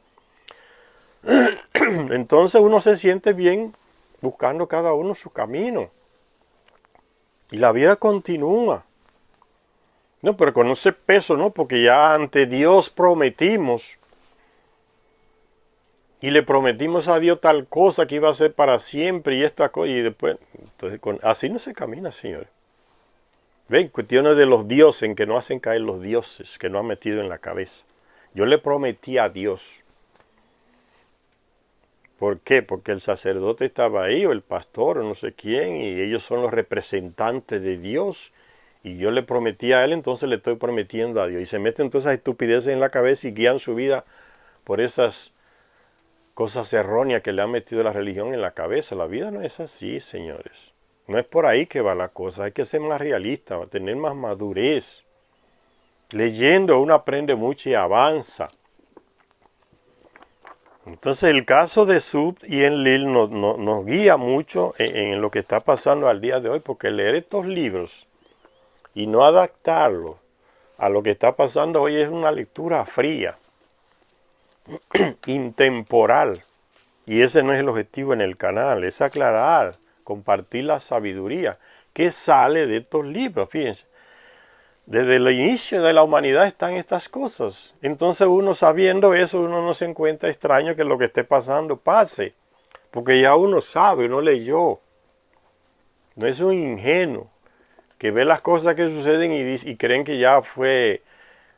S1: Entonces uno se siente bien buscando cada uno su camino. Y la vida continúa. No, pero con ese peso, ¿no? Porque ya ante Dios prometimos. Y le prometimos a Dios tal cosa que iba a ser para siempre y esta cosa. Y después, entonces, así no se camina, señores. Ven, cuestiones de los dioses en que no hacen caer los dioses, que no han metido en la cabeza. Yo le prometí a Dios. ¿Por qué? Porque el sacerdote estaba ahí, o el pastor, o no sé quién, y ellos son los representantes de Dios. Y yo le prometí a él, entonces le estoy prometiendo a Dios. Y se meten todas esas estupideces en la cabeza y guían su vida por esas cosas erróneas que le han metido la religión en la cabeza. La vida no es así, señores. No es por ahí que va la cosa. Hay que ser más realista, tener más madurez. Leyendo uno aprende mucho y avanza. Entonces el caso de Sud y Enlil nos guía mucho en lo que está pasando al día de hoy, porque leer estos libros y no adaptarlos a lo que está pasando hoy es una lectura fría, intemporal. Y ese no es el objetivo en el canal, es aclarar, compartir la sabiduría que sale de estos libros. Fíjense, desde el inicio de la humanidad están estas cosas. Entonces uno sabiendo eso, uno no se encuentra extraño que lo que esté pasando pase. Porque ya uno sabe, uno leyó. No es un ingenuo que ve las cosas que suceden y creen que ya fue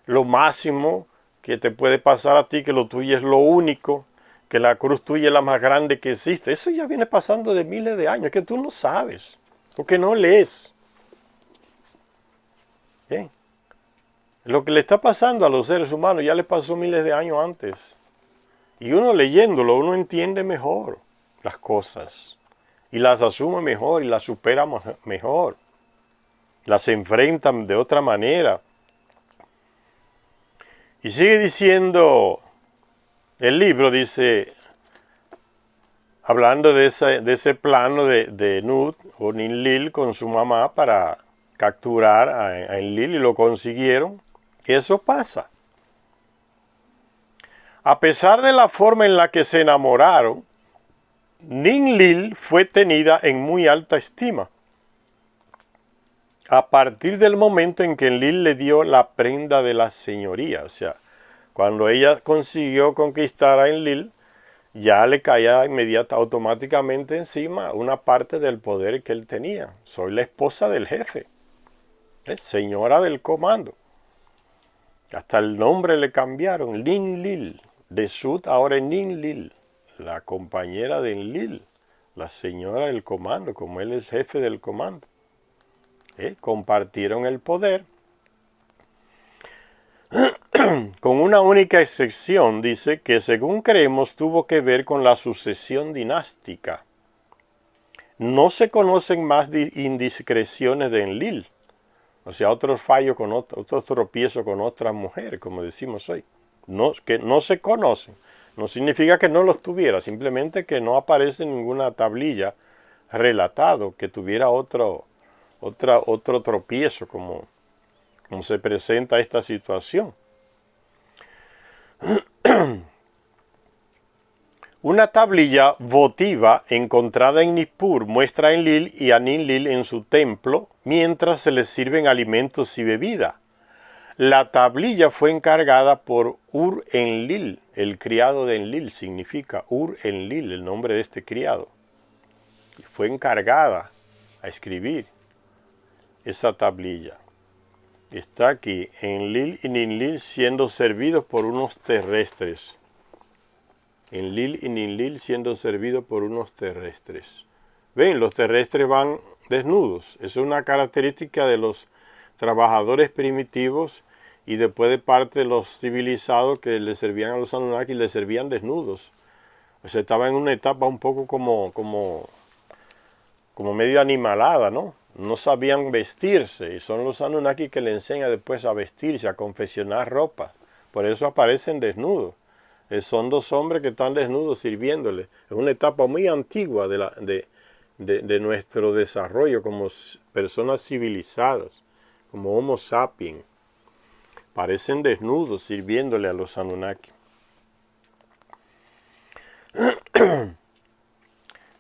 S1: lo máximo que te puede pasar a ti, que lo tuyo es lo único, que la cruz tuya es la más grande que existe. Eso ya viene pasando de miles de años, que tú no sabes, porque no lees. ¿Bien? Lo que le está pasando a los seres humanos ya les pasó miles de años antes. Y uno leyéndolo, uno entiende mejor las cosas. Y las asume mejor y las supera mejor. Las enfrentan de otra manera. Y sigue diciendo, el libro dice, hablando de ese plano de Nut o Enlil con su mamá para capturar a Enlil, y lo consiguieron. Eso pasa. A pesar de la forma en la que se enamoraron, Enlil fue tenida en muy alta estima. A partir del momento en que Enlil le dio la prenda de la señoría, o sea, cuando ella consiguió conquistar a Enlil, ya le caía automáticamente encima una parte del poder que él tenía. Soy la esposa del jefe, señora del comando. Hasta el nombre le cambiaron, Enlil. De Sud ahora es Enlil, la compañera de Enlil, la señora del comando, como él es jefe del comando. Compartieron el poder. Con una única excepción, dice que según creemos tuvo que ver con la sucesión dinástica. No se conocen más indiscreciones de Enlil, o sea, otros fallos otros tropiezos con otras mujeres, como decimos hoy. Que no se conocen. No significa que no los tuviera, simplemente que no aparece en ninguna tablilla relatado, que tuviera otro tropiezo, como se presenta esta situación. Una tablilla votiva encontrada en Nippur muestra a Enlil y a Ninlil en su templo mientras se les sirven alimentos y bebida. La tablilla fue encargada por Ur-Enlil, el criado de Enlil, significa Ur-Enlil, el nombre de este criado. Fue encargada a escribir esa tablilla. Está aquí, Enlil y Ninlil siendo servidos por unos terrestres. Enlil y Ninlil siendo servidos por unos terrestres. Ven, los terrestres van desnudos. Esa es una característica de los trabajadores primitivos y después de parte de los civilizados que le servían a los Anunnaki, le servían desnudos. O sea, estaba en una etapa un poco como medio animalada, ¿no? No sabían vestirse y son los Anunnaki que le enseñan después a vestirse, a confeccionar ropa. Por eso aparecen desnudos. Son dos hombres que están desnudos sirviéndole. Es una etapa muy antigua de nuestro desarrollo como personas civilizadas, como Homo sapiens. Parecen desnudos sirviéndole a los Anunnaki.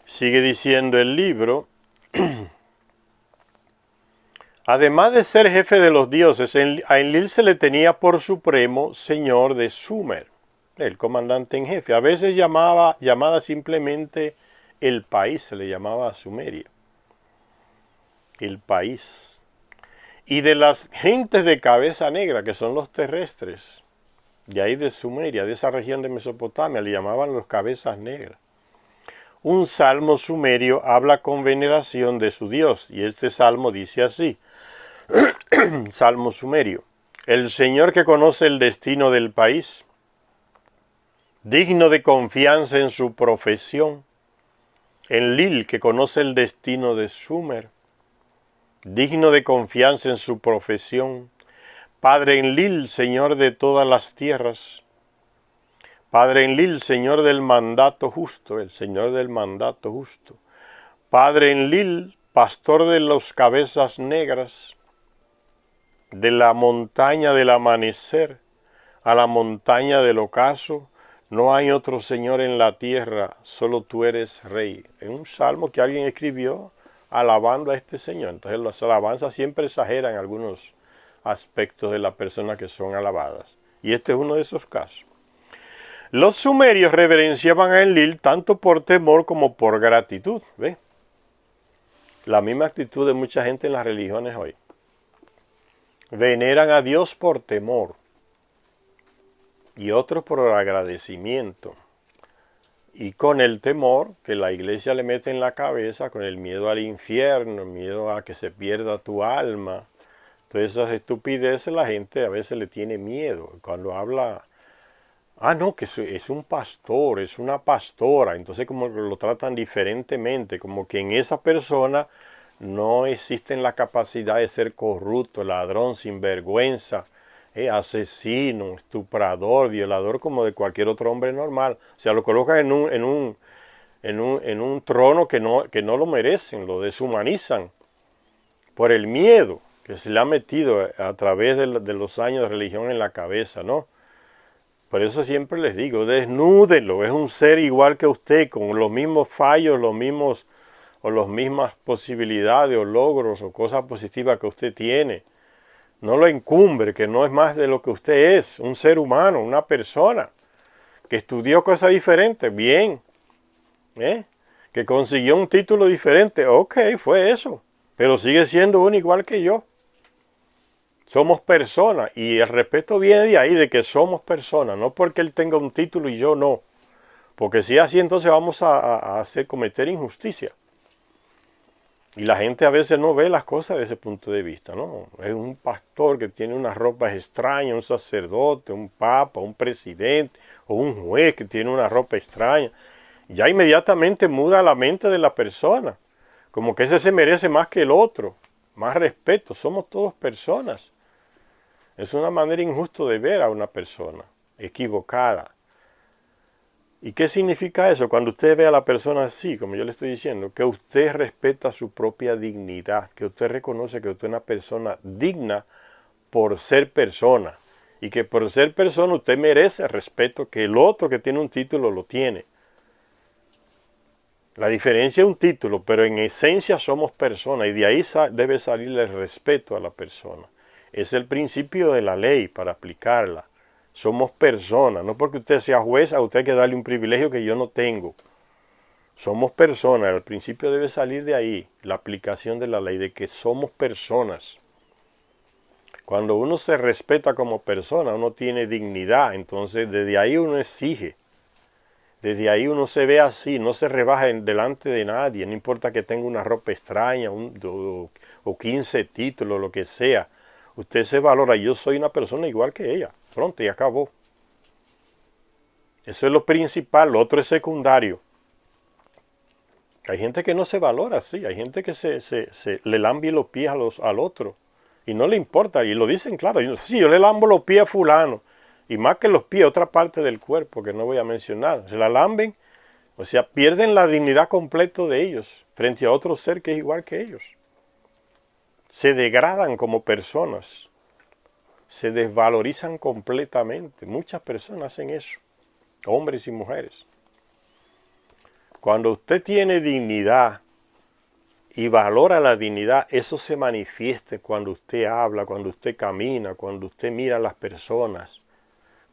S1: Sigue diciendo el libro. Además de ser jefe de los dioses, a Enlil se le tenía por supremo señor de Sumer, el comandante en jefe. A veces llamada simplemente el país, se le llamaba Sumeria. El país. Y de las gentes de cabeza negra, que son los terrestres, de ahí de Sumeria, de esa región de Mesopotamia, le llamaban los cabezas negras. Un salmo sumerio habla con veneración de su Dios, y este salmo dice así, salmo sumerio, el Señor que conoce el destino del país, digno de confianza en su profesión, Enlil que conoce el destino de Sumer, digno de confianza en su profesión, Padre Enlil, Señor de todas las tierras, Padre Enlil, Señor del mandato justo, el Señor del mandato justo, Padre Enlil, pastor de los cabezas negras, de la montaña del amanecer a la montaña del ocaso, no hay otro Señor en la tierra, solo tú eres Rey. Es un salmo que alguien escribió alabando a este Señor. Entonces las alabanzas siempre exageran algunos aspectos de la persona que son alabadas. Y este es uno de esos casos. Los sumerios reverenciaban a Enlil tanto por temor como por gratitud. ¿Ve? La misma actitud de mucha gente en las religiones hoy. Veneran a Dios por temor y otros por agradecimiento. Y con el temor que la iglesia le mete en la cabeza, con el miedo al infierno, el miedo a que se pierda tu alma, todas esas estupideces, la gente a veces le tiene miedo. Cuando habla, no, que es un pastor, es una pastora, entonces como lo tratan diferentemente, como que en esa persona no existe la capacidad de ser corrupto, ladrón, sinvergüenza, asesino, estuprador, violador, como de cualquier otro hombre normal. O sea, lo colocan en un trono que no lo merecen, lo deshumanizan por el miedo que se le ha metido a través de los años de religión en la cabeza, ¿no? Por eso siempre les digo, desnúdenlo, es un ser igual que usted, con los mismos fallos, las mismas posibilidades o logros o cosas positivas que usted tiene. No lo encumbre, que no es más de lo que usted es, un ser humano, una persona, que estudió cosas diferentes, bien, que consiguió un título diferente, ok, fue eso, pero sigue siendo uno igual que yo. Somos personas, y el respeto viene de ahí, de que somos personas, no porque él tenga un título y yo no, porque si es así, entonces vamos a hacer cometer injusticia. Y la gente a veces no ve las cosas desde ese punto de vista, ¿no? Es un pastor que tiene unas ropas extrañas, un sacerdote, un papa, un presidente o un juez que tiene una ropa extraña. Ya inmediatamente muda la mente de la persona, como que ese se merece más que el otro, más respeto. Somos todos personas. Es una manera injusta de ver a una persona, equivocada. ¿Y qué significa eso? Cuando usted ve a la persona así, como yo le estoy diciendo, que usted respeta su propia dignidad, que usted reconoce que usted es una persona digna por ser persona, y que por ser persona usted merece respeto, que el otro que tiene un título lo tiene. La diferencia es un título, pero en esencia somos personas, y de ahí debe salir el respeto a la persona. Es el principio de la ley para aplicarla. Somos personas, no porque usted sea juez, a usted hay que darle un privilegio que yo no tengo. Somos personas, el principio debe salir de ahí, la aplicación de la ley, de que somos personas. Cuando uno se respeta como persona, uno tiene dignidad, entonces desde ahí uno exige. Desde ahí uno se ve así, no se rebaja delante de nadie, no importa que tenga una ropa extraña o 15 títulos, lo que sea. Usted se valora, yo soy una persona igual que ella, pronto y acabó. Eso es lo principal, lo otro es secundario. Hay gente que no se valora así, hay gente que le lambie los pies al otro y no le importa, y lo dicen claro, sí, yo le lambo los pies a fulano, y más que los pies, otra parte del cuerpo que no voy a mencionar, se la lamben, o sea, pierden la dignidad completa de ellos frente a otro ser que es igual que ellos. Se degradan como personas, se desvalorizan completamente. Muchas personas hacen eso, hombres y mujeres. Cuando usted tiene dignidad y valora la dignidad, eso se manifiesta cuando usted habla, cuando usted camina, cuando usted mira a las personas.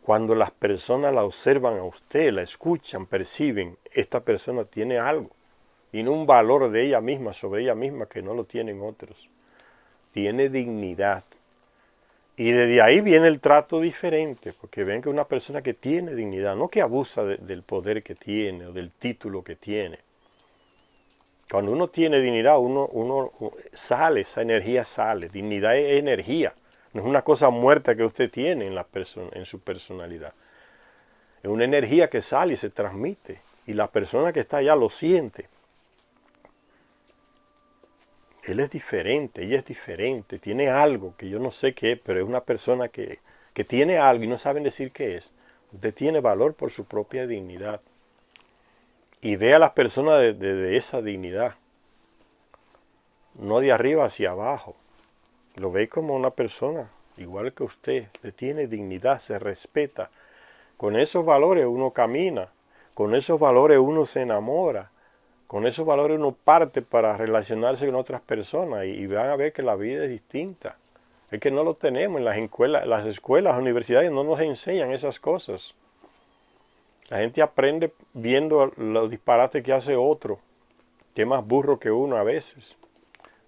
S1: Cuando las personas la observan a usted, la escuchan, perciben, esta persona tiene algo. Tiene un valor de ella misma, sobre ella misma, que no lo tienen otros. Tiene dignidad. Y desde ahí viene el trato diferente, porque ven que una persona que tiene dignidad, no que abusa del poder que tiene o del título que tiene. Cuando uno tiene dignidad, uno sale, esa energía sale. Dignidad es energía, no es una cosa muerta que usted tiene en su personalidad. Es una energía que sale y se transmite, y la persona que está allá lo siente. Él es diferente, ella es diferente, tiene algo que yo no sé qué es, pero es una persona que tiene algo y no saben decir qué es. Usted tiene valor por su propia dignidad. Y ve a las personas de esa dignidad, no de arriba hacia abajo. Lo ve como una persona igual que usted, le tiene dignidad, se respeta. Con esos valores uno camina, con esos valores uno se enamora. Con esos valores uno parte para relacionarse con otras personas y van a ver que la vida es distinta. Es que no lo tenemos en las escuelas, las universidades no nos enseñan esas cosas. La gente aprende viendo los disparates que hace otro, que es más burro que uno a veces.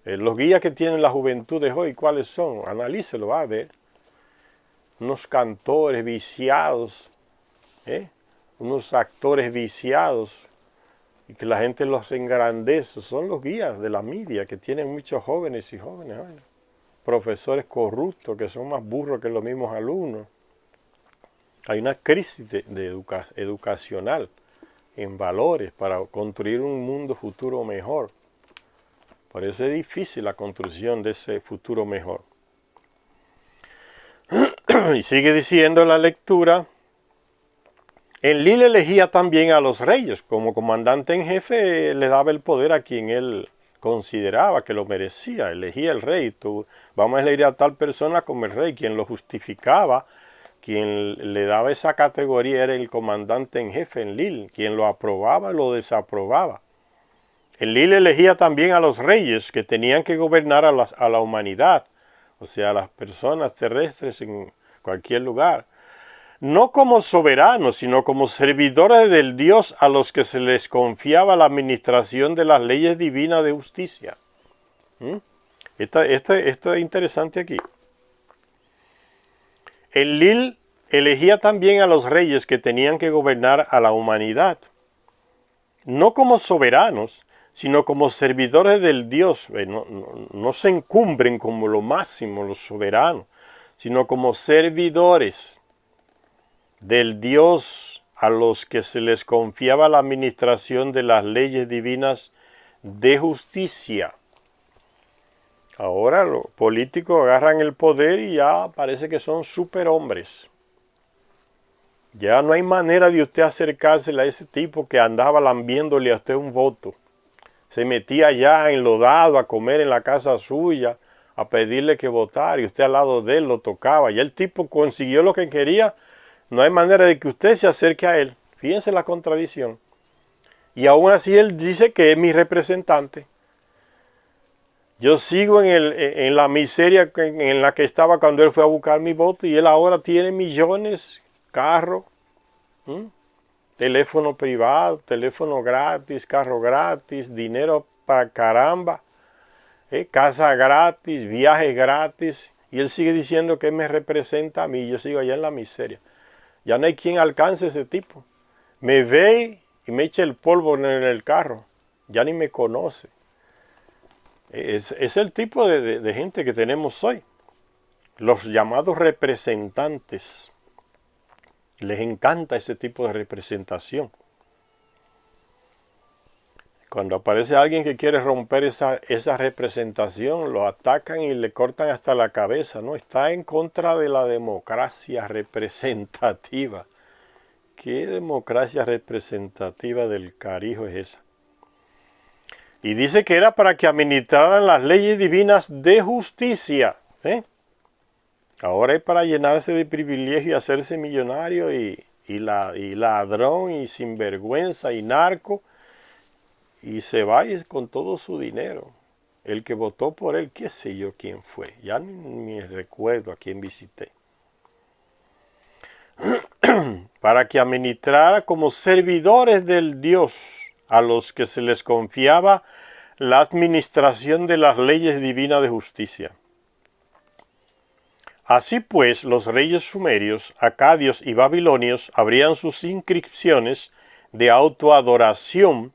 S1: Los guías que tienen la juventud de hoy, ¿cuáles son? Analícelo, va a ver. Unos cantores viciados, unos actores viciados, y que la gente los engrandece. Son los guías de la media que tienen muchos jóvenes y jóvenes. Bueno, profesores corruptos que son más burros que los mismos alumnos. Hay una crisis educacional en valores para construir un mundo futuro mejor. Por eso es difícil la construcción de ese futuro mejor. Y sigue diciendo la lectura. Enlil elegía también a los reyes. Como comandante en jefe le daba el poder a quien él consideraba que lo merecía. Elegía el rey. Vamos a elegir a tal persona como el rey. Quien lo justificaba, quien le daba esa categoría era el comandante en jefe, Enlil. Quien lo aprobaba, lo desaprobaba. Enlil elegía también a los reyes que tenían que gobernar a la humanidad. O sea, a las personas terrestres en cualquier lugar. No como soberanos, sino como servidores del Dios a los que se les confiaba la administración de las leyes divinas de justicia. Esto es interesante aquí. Enlil elegía también a los reyes que tenían que gobernar a la humanidad. No como soberanos, sino como servidores del Dios. No se encumbren como lo máximo los soberanos, sino como servidores del Dios a los que se les confiaba la administración de las leyes divinas de justicia. Ahora los políticos agarran el poder y ya parece que son superhombres. Ya no hay manera de usted acercársele a ese tipo que andaba lambiéndole a usted un voto. Se metía ya enlodado a comer en la casa suya, a pedirle que votara, y usted al lado de él lo tocaba. Ya el tipo consiguió lo que quería. No hay manera de que usted se acerque a él. Fíjense la contradicción. Y aún así él dice que es mi representante. Yo sigo en la miseria en la que estaba cuando él fue a buscar mi voto, y él ahora tiene millones, carro, teléfono privado, teléfono gratis, carro gratis, dinero para caramba, casa gratis, viajes gratis, y él sigue diciendo que me representa a mí. Yo sigo allá en la miseria. Ya no hay quien alcance ese tipo. Me ve y me echa el polvo en el carro. Ya ni me conoce. Es el tipo de gente que tenemos hoy. Los llamados representantes. Les encanta ese tipo de representación. Cuando aparece alguien que quiere romper esa representación, lo atacan y le cortan hasta la cabeza, ¿no? Está en contra de la democracia representativa. ¿Qué democracia representativa del carijo es esa? Y dice que era para que administraran las leyes divinas de justicia. Ahora es para llenarse de privilegio y hacerse millonario y ladrón y sinvergüenza y narco. Y se va con todo su dinero. El que votó por él, qué sé yo quién fue. Ya ni recuerdo a quién visité. Para que administrara como servidores del Dios a los que se les confiaba la administración de las leyes divinas de justicia. Así pues, los reyes sumerios, acadios y babilonios abrían sus inscripciones de autoadoración,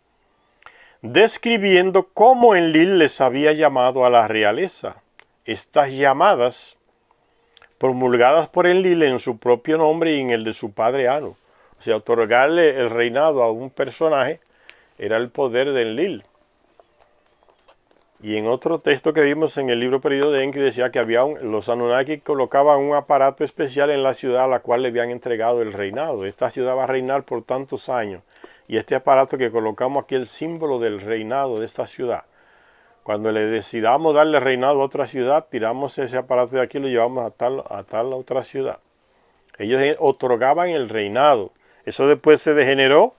S1: describiendo cómo Enlil les había llamado a la realeza. Estas llamadas, promulgadas por Enlil en su propio nombre y en el de su padre Anu. O sea, otorgarle el reinado a un personaje era el poder de Enlil. Y en otro texto que vimos en el libro perdido de Enki decía que los Anunnaki colocaban un aparato especial en la ciudad a la cual le habían entregado el reinado. Esta ciudad va a reinar por tantos años. Y este aparato que colocamos aquí, el símbolo del reinado de esta ciudad. Cuando le decidamos darle reinado a otra ciudad, tiramos ese aparato de aquí y lo llevamos a tal otra ciudad. Ellos otorgaban el reinado. Eso después se degeneró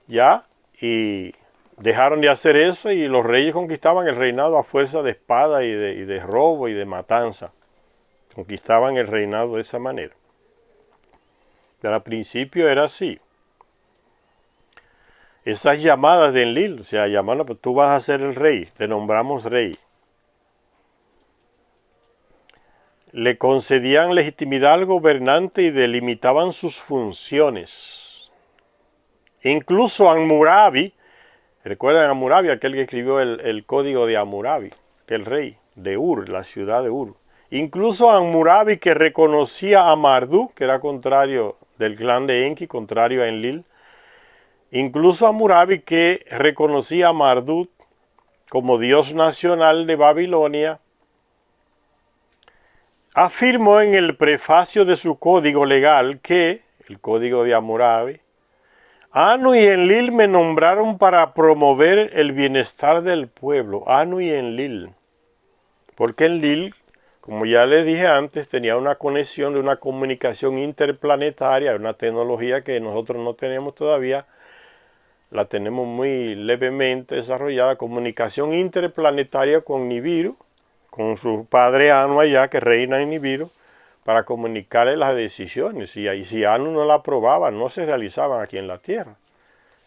S1: ya y dejaron de hacer eso, y los reyes conquistaban el reinado a fuerza de espada y de robo y de matanza. Conquistaban el reinado de esa manera. Pero al principio era así. Esas llamadas de Enlil, o sea, llamaron, pues tú vas a ser el rey, te nombramos rey. Le concedían legitimidad al gobernante y delimitaban sus funciones. Incluso Hammurabi, recuerdan a Hammurabi, aquel que escribió el código de Hammurabi, el rey de Ur, la ciudad de Ur. Incluso Hammurabi, que reconocía a Marduk, que era contrario del clan de Enki, contrario a Enlil. Incluso Hammurabi, que reconocía a Marduk como dios nacional de Babilonia, afirmó en el prefacio de su código legal que, el código de Hammurabi, Anu y Enlil me nombraron para promover el bienestar del pueblo. Anu y Enlil. Porque Enlil, como ya les dije antes, tenía una conexión de una comunicación interplanetaria, una tecnología que nosotros no tenemos todavía. La tenemos muy levemente desarrollada, comunicación interplanetaria con Nibiru, con su padre Anu allá, que reina en Nibiru, para comunicarle las decisiones. Y si Anu no la aprobaba, no se realizaban aquí en la Tierra.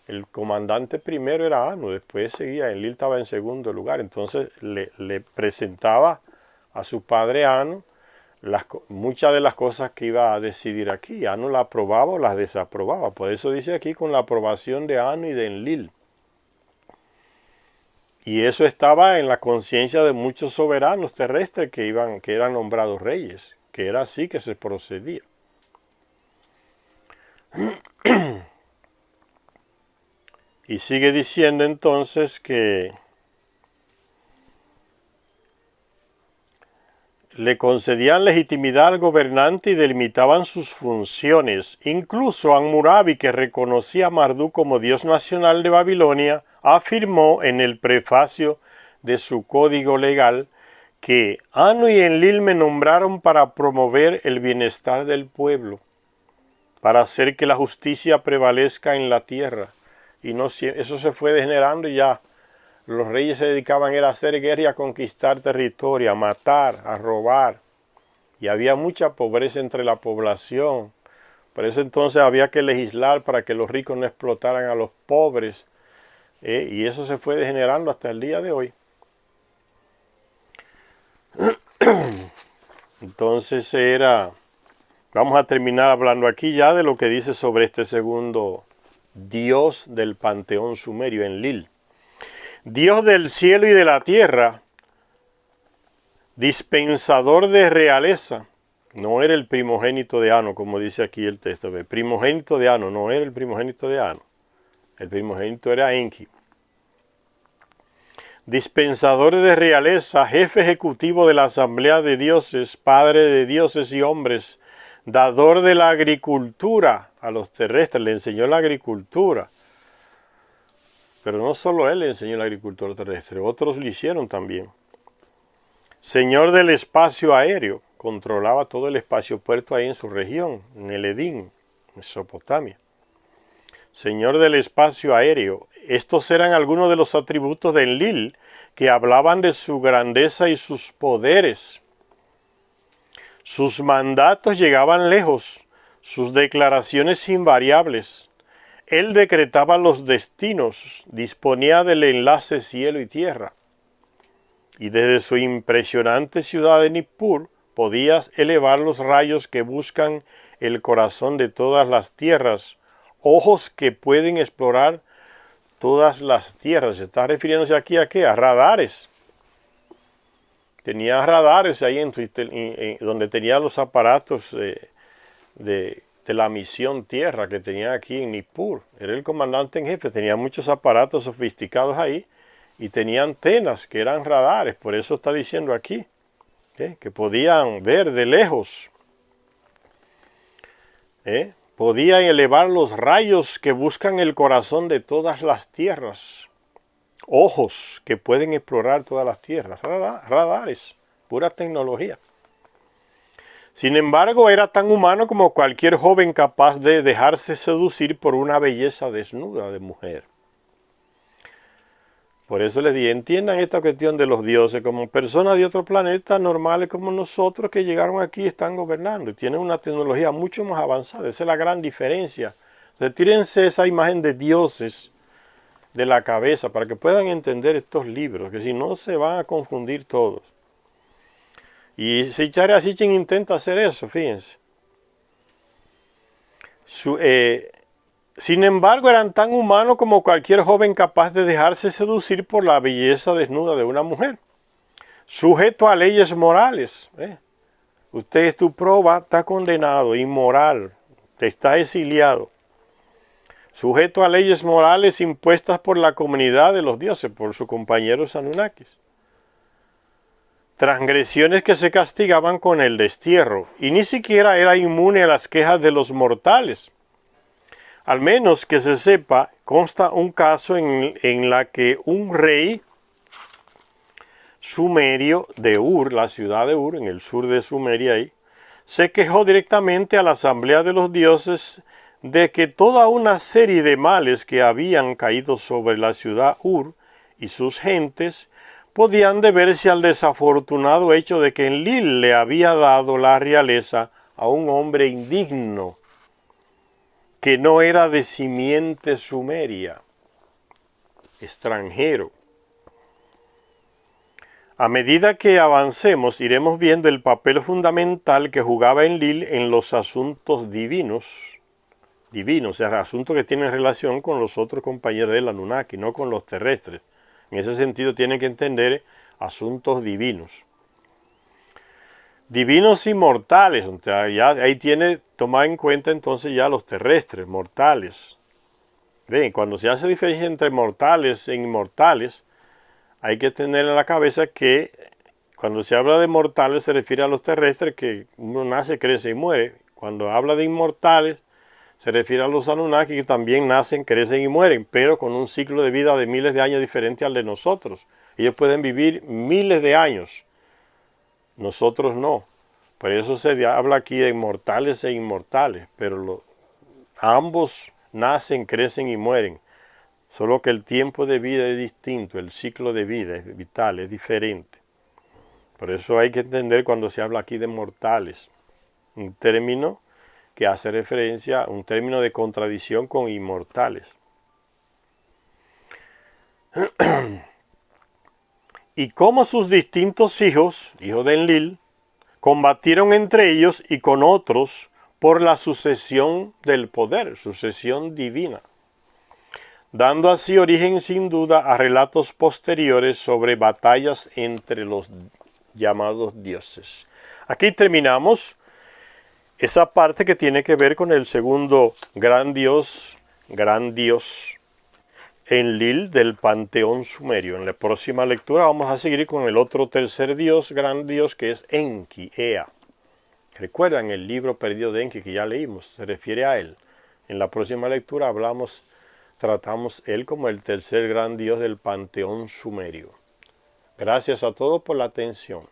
S1: El comandante primero era Anu, después seguía, Enlil estaba en segundo lugar. Entonces le presentaba a su padre Anu muchas de las cosas que iba a decidir aquí. Anu la aprobaba o las desaprobaba. Por eso dice aquí con la aprobación de Anu y de Enlil. Y eso estaba en la conciencia de muchos soberanos terrestres que eran nombrados reyes, que era así que se procedía. Y sigue diciendo entonces que le concedían legitimidad al gobernante y delimitaban sus funciones. Incluso Hammurabi, que reconocía a Marduk como dios nacional de Babilonia, afirmó en el prefacio de su código legal que Anu y Enlil me nombraron para promover el bienestar del pueblo, para hacer que la justicia prevalezca en la tierra. Y no, eso se fue degenerando y ya los reyes se dedicaban a hacer guerra y a conquistar territorio, a matar, a robar. Y había mucha pobreza entre la población. Por eso entonces había que legislar para que los ricos no explotaran a los pobres. Y eso se fue degenerando hasta el día de hoy. Entonces vamos a terminar hablando aquí ya de lo que dice sobre este segundo dios del panteón sumerio, Enlil. Dios del cielo y de la tierra, dispensador de realeza. No era el primogénito de Anu, como dice aquí el texto. Primogénito de Anu, no era el primogénito de Anu. El primogénito era Enki. Dispensador de realeza, jefe ejecutivo de la asamblea de dioses, padre de dioses y hombres, dador de la agricultura a los terrestres, le enseñó la agricultura. Pero no solo él le enseñó la agricultura terrestre, otros lo hicieron también. Señor del espacio aéreo, controlaba todo el espacio puerto ahí en su región, en el Edín, Mesopotamia. Señor del espacio aéreo. Estos eran algunos de los atributos de Enlil que hablaban de su grandeza y sus poderes. Sus mandatos llegaban lejos, sus declaraciones invariables. Él decretaba los destinos, disponía del enlace cielo y tierra. Y desde su impresionante ciudad de Nippur podías elevar los rayos que buscan el corazón de todas las tierras, ojos que pueden explorar todas las tierras. Se está refiriéndose aquí a ¿qué? A radares. Tenía radares ahí donde tenía los aparatos de la misión Tierra que tenía aquí en Nippur. Era el comandante en jefe, tenía muchos aparatos sofisticados ahí y tenía antenas que eran radares. Por eso está diciendo aquí que podían ver de lejos. Podían elevar los rayos que buscan el corazón de todas las tierras. Ojos que pueden explorar todas las tierras. Radares, pura tecnología. Sin embargo, era tan humano como cualquier joven capaz de dejarse seducir por una belleza desnuda de mujer. Por eso les dije, entiendan esta cuestión de los dioses como personas de otro planeta normales como nosotros que llegaron aquí y están gobernando y tienen una tecnología mucho más avanzada. Esa es la gran diferencia. Retírense esa imagen de dioses de la cabeza para que puedan entender estos libros, que si no se van a confundir todos. Y Zecharia Sitchin intenta hacer eso, fíjense. Sin embargo, eran tan humanos como cualquier joven capaz de dejarse seducir por la belleza desnuda de una mujer. Sujeto a leyes morales. Usted es tu prueba, está condenado, inmoral, te está exiliado. Sujeto a leyes morales impuestas por la comunidad de los dioses, por sus compañeros Anunnakis. Transgresiones que se castigaban con el destierro, y ni siquiera era inmune a las quejas de los mortales. Al menos que se sepa, consta un caso en la que un rey sumerio de Ur, la ciudad de Ur, en el sur de Sumeria ahí, se quejó directamente a la asamblea de los dioses de que toda una serie de males que habían caído sobre la ciudad Ur y sus gentes podían deberse al desafortunado hecho de que Enlil le había dado la realeza a un hombre indigno, que no era de simiente sumeria, extranjero. A medida que avancemos, iremos viendo el papel fundamental que jugaba Enlil en los asuntos divinos, o sea, asuntos que tienen relación con los otros compañeros del Anunnaki, no con los terrestres. En ese sentido tienen que entender asuntos divinos. Divinos y mortales, o sea, ya ahí tiene tomar en cuenta entonces ya los terrestres, mortales. Ven, cuando se hace diferencia entre mortales e inmortales, hay que tener en la cabeza que Cuando se habla de mortales se refiere a los terrestres, que uno nace, crece y muere. Cuando habla de inmortales se refiere a los Anunnaki, que también nacen, crecen y mueren, pero con un ciclo de vida de miles de años diferente al de nosotros. Ellos pueden vivir miles de años, nosotros no. Por eso se habla aquí de mortales e inmortales, pero ambos nacen, crecen y mueren. Solo que el tiempo de vida es distinto, el ciclo de vida es vital, es diferente. Por eso hay que entender cuando se habla aquí de mortales, un término que hace referencia a un término de contradicción con inmortales. Y cómo sus distintos hijos de Enlil, combatieron entre ellos y con otros por la sucesión del poder, sucesión divina, dando así origen sin duda a relatos posteriores sobre batallas entre los llamados dioses. Aquí terminamos esa parte que tiene que ver con el segundo gran dios Enlil del panteón sumerio. En la próxima lectura vamos a seguir con el otro tercer dios, gran dios, que es Enki, Ea. Recuerdan el libro perdido de Enki que ya leímos, se refiere a él. En la próxima lectura tratamos él como el tercer gran dios del panteón sumerio. Gracias a todos por la atención.